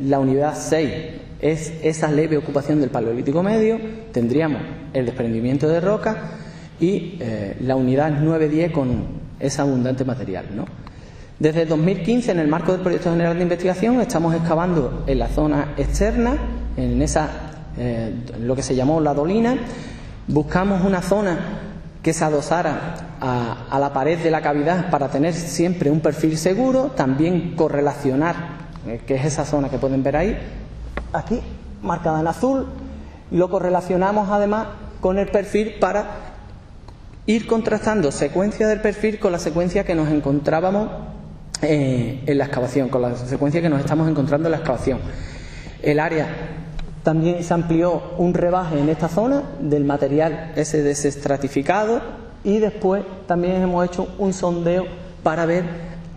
La unidad 6 es esa leve ocupación del Paleolítico Medio, tendríamos el desprendimiento de roca y la unidad 9-10 con ese abundante material, ¿no? Desde 2015, en el marco del Proyecto General de Investigación, estamos excavando en la zona externa, en esa lo que se llamó la dolina. Buscamos una zona que se adosara a la pared de la cavidad para tener siempre un perfil seguro, también correlacionar, que es esa zona que pueden ver ahí, aquí, marcada en azul, lo correlacionamos además con el perfil para ir contrastando secuencia del perfil con la secuencia que nos encontrábamos en la excavación, con la secuencia que nos estamos encontrando en la excavación. El área también se amplió un rebaje en esta zona del material ese desestratificado y después también hemos hecho un sondeo para ver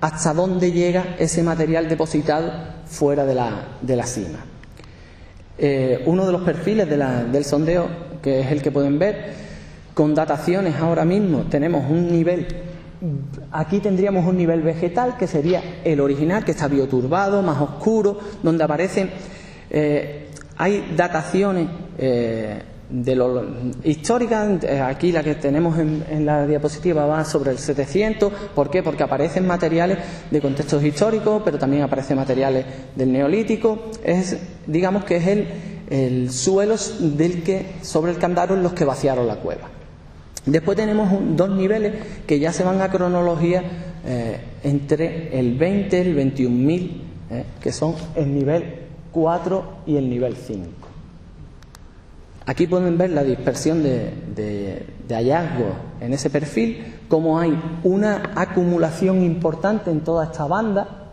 hasta dónde llega ese material depositado fuera de la cima. Uno de los perfiles del sondeo, que es el que pueden ver, con dataciones ahora mismo tenemos un nivel, aquí tendríamos un nivel vegetal que sería el original, que está bioturbado, más oscuro, donde aparecen... hay dataciones históricas, aquí la que tenemos en la diapositiva va sobre el 700. ¿Por qué? Porque aparecen materiales de contextos históricos, pero también aparecen materiales del Neolítico. Digamos que es el suelo sobre el que andaron los que vaciaron la cueva. Después tenemos dos niveles que ya se van a cronología entre el 20 y el 21.000, que son el nivel 4 y el nivel 5. Aquí pueden ver la dispersión de hallazgos en ese perfil, cómo hay una acumulación importante en toda esta banda,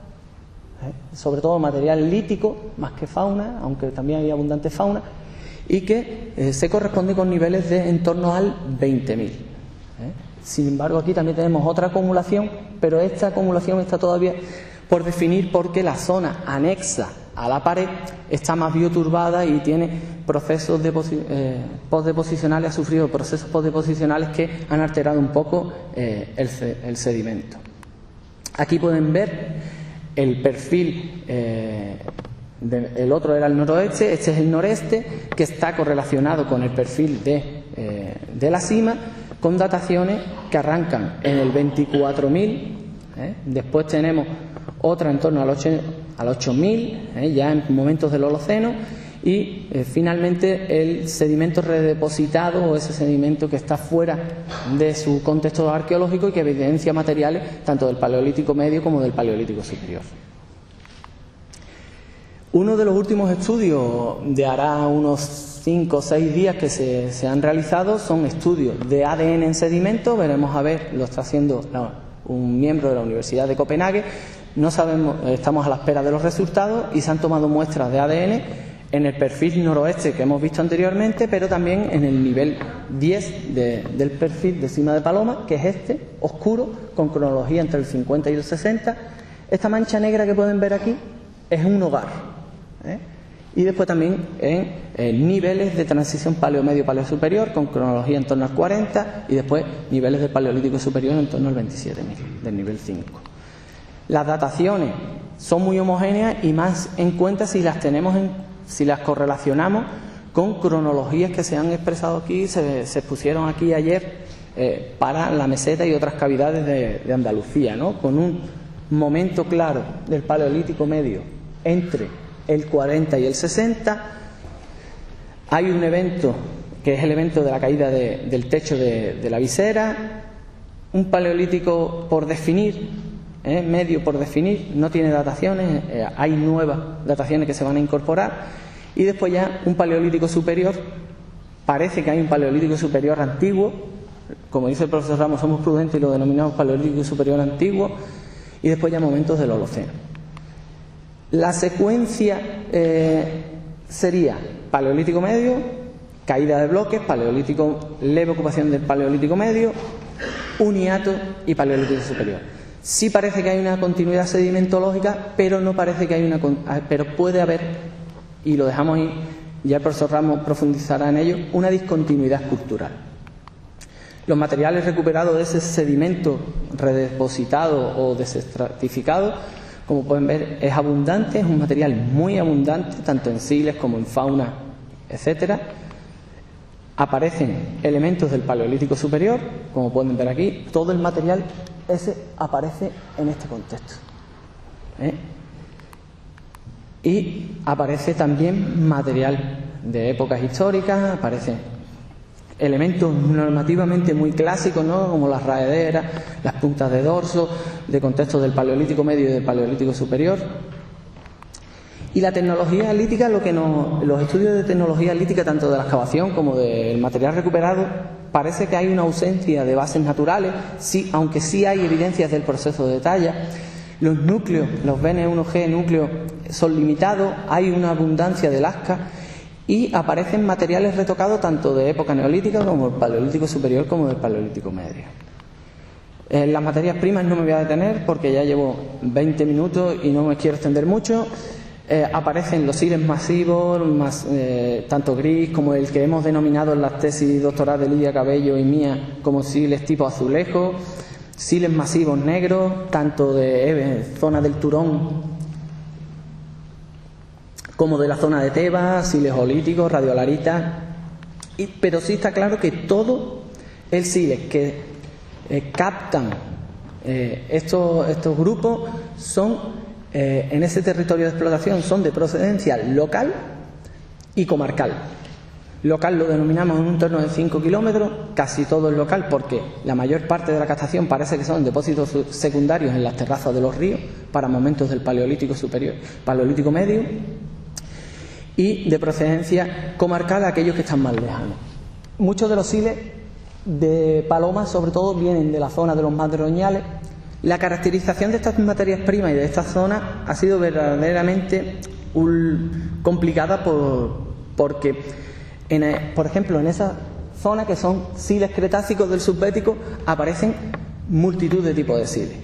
sobre todo material lítico, más que fauna, aunque también hay abundante fauna, y que se corresponde con niveles de en torno al 20.000. Sin embargo, aquí también tenemos otra acumulación, pero esta acumulación está todavía por definir porque la zona anexa a la pared está más bioturbada y tiene procesos postdeposicionales, ha sufrido procesos postdeposicionales que han alterado un poco el sedimento. Aquí pueden ver el perfil, el otro era el noroeste, este es el noreste, que está correlacionado con el perfil de la cima, con dataciones que arrancan en el 24.000, después tenemos otra en torno al 8.000, ya en momentos del Holoceno, y finalmente el sedimento redepositado, o ese sedimento que está fuera de su contexto arqueológico y que evidencia materiales tanto del Paleolítico Medio como del Paleolítico Superior. Uno de los últimos estudios de hará unos 5 o 6 días que se han realizado son estudios de ADN en sedimento. Veremos a ver, lo está haciendo un miembro de la Universidad de Copenhague. No sabemos, estamos a la espera de los resultados, y se han tomado muestras de ADN en el perfil noroeste que hemos visto anteriormente, pero también en el nivel 10 del perfil de cima de Paloma, que es este, oscuro, con cronología entre el 50 y el 60. Esta mancha negra que pueden ver aquí es un hogar, Y después también en niveles de transición paleo-medio, paleo-superior, con cronología en torno al 40, y después niveles de paleolítico superior en torno al 27.000, del nivel 5. Las dataciones son muy homogéneas y más en cuenta si las correlacionamos con cronologías que se han expresado aquí, se expusieron aquí ayer para la meseta y otras cavidades de Andalucía, ¿no? Con un momento claro del paleolítico medio entre el 40 y el 60. Hay un evento que es el evento de la caída del techo de la visera, un paleolítico por definir, medio por definir, no tiene dataciones, hay nuevas dataciones que se van a incorporar, y después ya un paleolítico superior. Parece que hay un paleolítico superior antiguo, como dice el profesor Ramos, somos prudentes y lo denominamos paleolítico superior antiguo, y después ya momentos del Holoceno. La secuencia sería paleolítico medio, caída de bloques, paleolítico leve, ocupación del paleolítico medio, un hiato y paleolítico superior. Sí parece que hay una continuidad sedimentológica, pero no parece que hay pero puede haber, y lo dejamos ahí, ya el profesor Ramos profundizará en ello, una discontinuidad cultural. Los materiales recuperados de ese sedimento redepositado o desestratificado, como pueden ver, es abundante, es un material muy abundante, tanto en siles como en fauna, etcétera. Aparecen elementos del paleolítico superior, como pueden ver aquí, todo el material ese aparece en este contexto. Y aparece también material de épocas históricas, aparecen elementos normativamente muy clásicos, ¿no? Como las raederas, las puntas de dorso, de contextos del paleolítico medio y del paleolítico superior. Y la tecnología lítica, los estudios de tecnología lítica, tanto de la excavación como del material recuperado, parece que hay una ausencia de bases naturales, sí, aunque sí hay evidencias del proceso de talla. Los núcleos, los BN1G núcleos, son limitados, hay una abundancia de lasca y aparecen materiales retocados tanto de época neolítica como del paleolítico superior como del paleolítico medio. En las materias primas no me voy a detener porque ya llevo 20 minutos y no me quiero extender mucho. Aparecen los siles masivos, tanto gris como el que hemos denominado en las tesis doctorales de Lidia Cabello y mía como siles tipo azulejo, siles masivos negros, tanto de zona del Turón como de la zona de Tebas, siles olíticos, radiolaritas, pero sí está claro que todo el siles que captan estos grupos son en ese territorio de explotación son de procedencia local y comarcal. Local lo denominamos en un entorno de 5 kilómetros, casi todo es local porque la mayor parte de la captación parece que son depósitos secundarios en las terrazas de los ríos para momentos del paleolítico superior, paleolítico medio, y de procedencia comarcal a aquellos que están más lejanos. Muchos de los siles de palomas, sobre todo, vienen de la zona de los Madroñales. La caracterización de estas materias primas y de esta zona ha sido verdaderamente complicada porque, por ejemplo, en esa zona que son siles cretácicos del Subbético aparecen multitud de tipos de siles.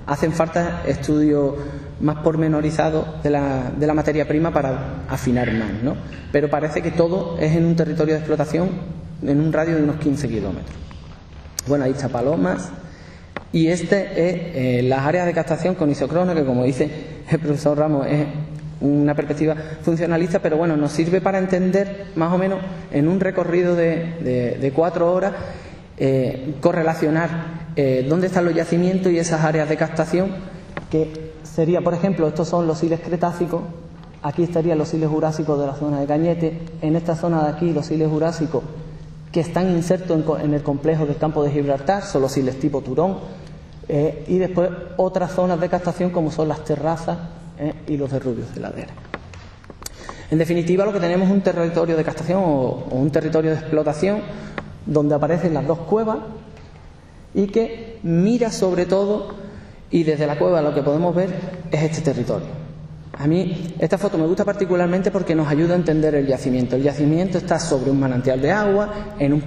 Hacen falta estudios más pormenorizados de la materia prima para afinar más, ¿no? Pero parece que todo es en un territorio de explotación en un radio de unos 15 kilómetros. Bueno, ahí está Palomas. Y este es las áreas de captación con isocrono, que como dice el profesor Ramos es una perspectiva funcionalista, pero bueno, nos sirve para entender más o menos en un recorrido de 4 horas correlacionar dónde están los yacimientos y esas áreas de captación, que sería, por ejemplo, estos son los siles cretácicos, aquí estarían los siles jurásicos de la zona de Cañete, en esta zona de aquí los siles jurásicos que están insertos en el complejo del campo de Gibraltar, son los siles tipo Turón, y después otras zonas de captación como son las terrazas y los derrubios de ladera. En definitiva, lo que tenemos es un territorio de captación o un territorio de explotación donde aparecen las dos cuevas y que mira sobre todo, y desde la cueva lo que podemos ver es este territorio. A mí esta foto me gusta particularmente porque nos ayuda a entender el yacimiento. El yacimiento está sobre un manantial de agua, en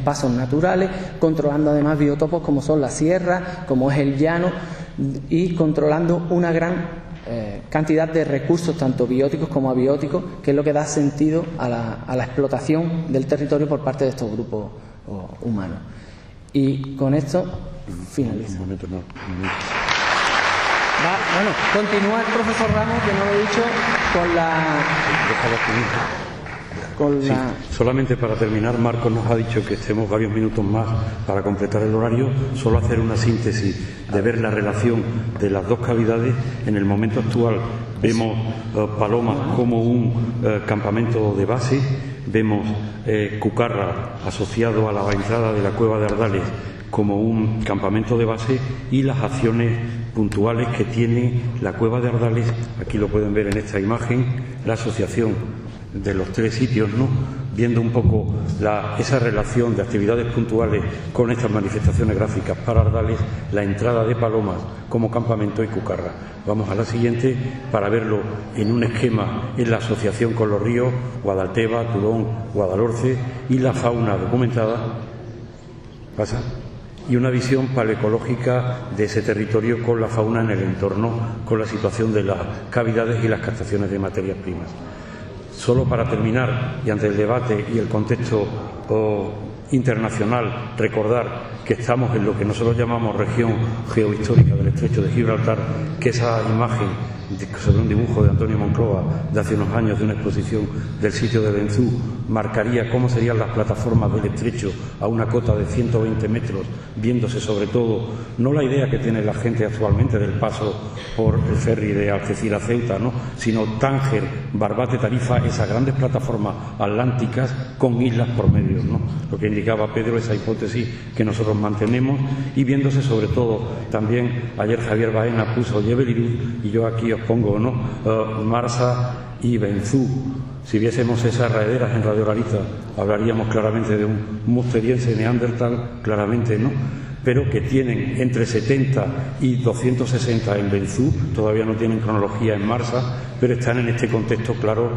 pasos naturales, controlando además biotopos como son la sierra, como es el llano, y controlando una gran cantidad de recursos, tanto bióticos como abióticos, que es lo que da sentido a la explotación del territorio por parte de estos grupos humanos. Y con esto finalizo. Bueno, continúa el profesor Ramos, que no lo he dicho, Sí, solamente para terminar, Marcos nos ha dicho que estemos varios minutos más para completar el horario. Solo hacer una síntesis de ver la relación de las dos cavidades. En el momento actual vemos Palomas como un campamento de base, vemos Cucarra asociado a la entrada de la cueva de Ardales como un campamento de base, y las acciones puntuales que tiene la cueva de Ardales, aquí lo pueden ver en esta imagen, la asociación de los tres sitios, ¿no?, viendo un poco esa relación de actividades puntuales con estas manifestaciones gráficas para Ardales, la entrada de Palomas como campamento y Cucarra. Vamos a la siguiente para verlo en un esquema en la asociación con los ríos Guadalteba, Turón, Guadalhorce, y la fauna documentada. ¿Pasa? Y una visión paleoecológica de ese territorio con la fauna en el entorno, con la situación de las cavidades y las captaciones de materias primas. Solo para terminar, y ante el debate y el contexto internacional, recordar que estamos en lo que nosotros llamamos región geohistórica del Estrecho de Gibraltar, que esa imagen sobre un dibujo de Antonio Moncloa de hace unos años de una exposición del sitio de Benzú marcaría cómo serían las plataformas del estrecho a una cota de 120 metros, viéndose sobre todo no la idea que tiene la gente actualmente del paso por el ferry de Algeciras a Ceuta, ¿no?, sino Tánger, Barbate, Tarifa, esas grandes plataformas atlánticas con islas por medio, ¿no?, lo que indicaba Pedro, esa hipótesis que nosotros mantenemos, y viéndose sobre todo también, ayer Javier Baena puso Jebel Irún y yo aquí os pongo, ¿no?, Marsa y Benzú. Si viésemos esas raederas en Radio Larita, hablaríamos claramente de un musteriense neandertal, claramente, ¿no?, pero que tienen entre 70 y 260 en Benzú, todavía no tienen cronología en Marsa, pero están en este contexto claro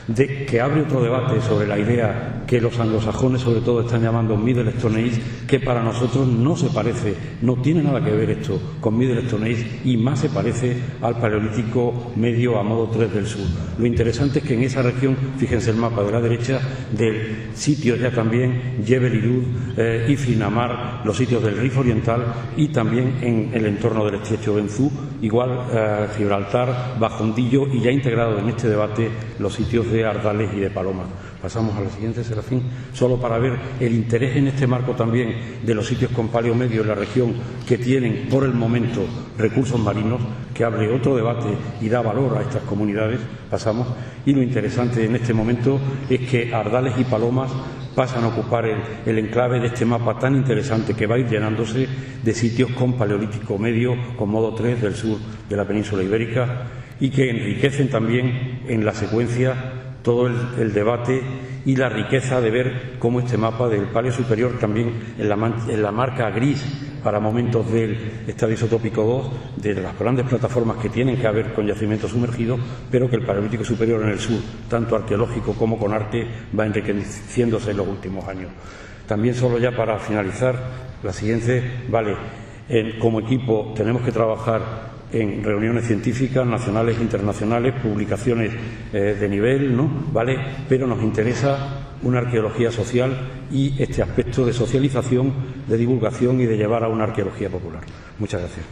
de que abre otro debate sobre la idea que los anglosajones sobre todo están llamando Middle Stone Age, que para nosotros no se parece, no tiene nada que ver esto con Middle Stone Age, y más se parece al Paleolítico Medio a modo 3 del sur. Lo interesante es que en esa región, fíjense el mapa de la derecha, del sitio ya también Jebel Irún, Ifrinamar, los sitios del Rif Oriental, y también en el entorno del estrecho Benzú, igual Gibraltar, Bajondillo, y ya integrado en este debate los sitios de Ardales y de Palomas. Pasamos a la siguiente, Serafín, solo para ver el interés en este marco también de los sitios con paleo medio en la región que tienen por el momento recursos marinos, que abre otro debate y da valor a estas comunidades. Pasamos, y lo interesante en este momento es que Ardales y Palomas pasan a ocupar el enclave de este mapa tan interesante que va a ir llenándose de sitios con paleolítico medio, con modo 3 del sur de la península ibérica, y que enriquecen también en la secuencia todo el debate y la riqueza de ver cómo este mapa del Paleo Superior también en la marca gris para momentos del estadio isotópico 2, de las grandes plataformas que tienen que haber con yacimientos sumergidos, pero que el Paleolítico Superior en el sur, tanto arqueológico como con arte, va enriqueciéndose en los últimos años. También, solo ya para finalizar, la siguiente, vale, como equipo tenemos que trabajar en reuniones científicas nacionales e internacionales, publicaciones de nivel, ¿no?, ¿vale?, pero nos interesa una arqueología social y este aspecto de socialización, de divulgación y de llevar a una arqueología popular. Muchas gracias.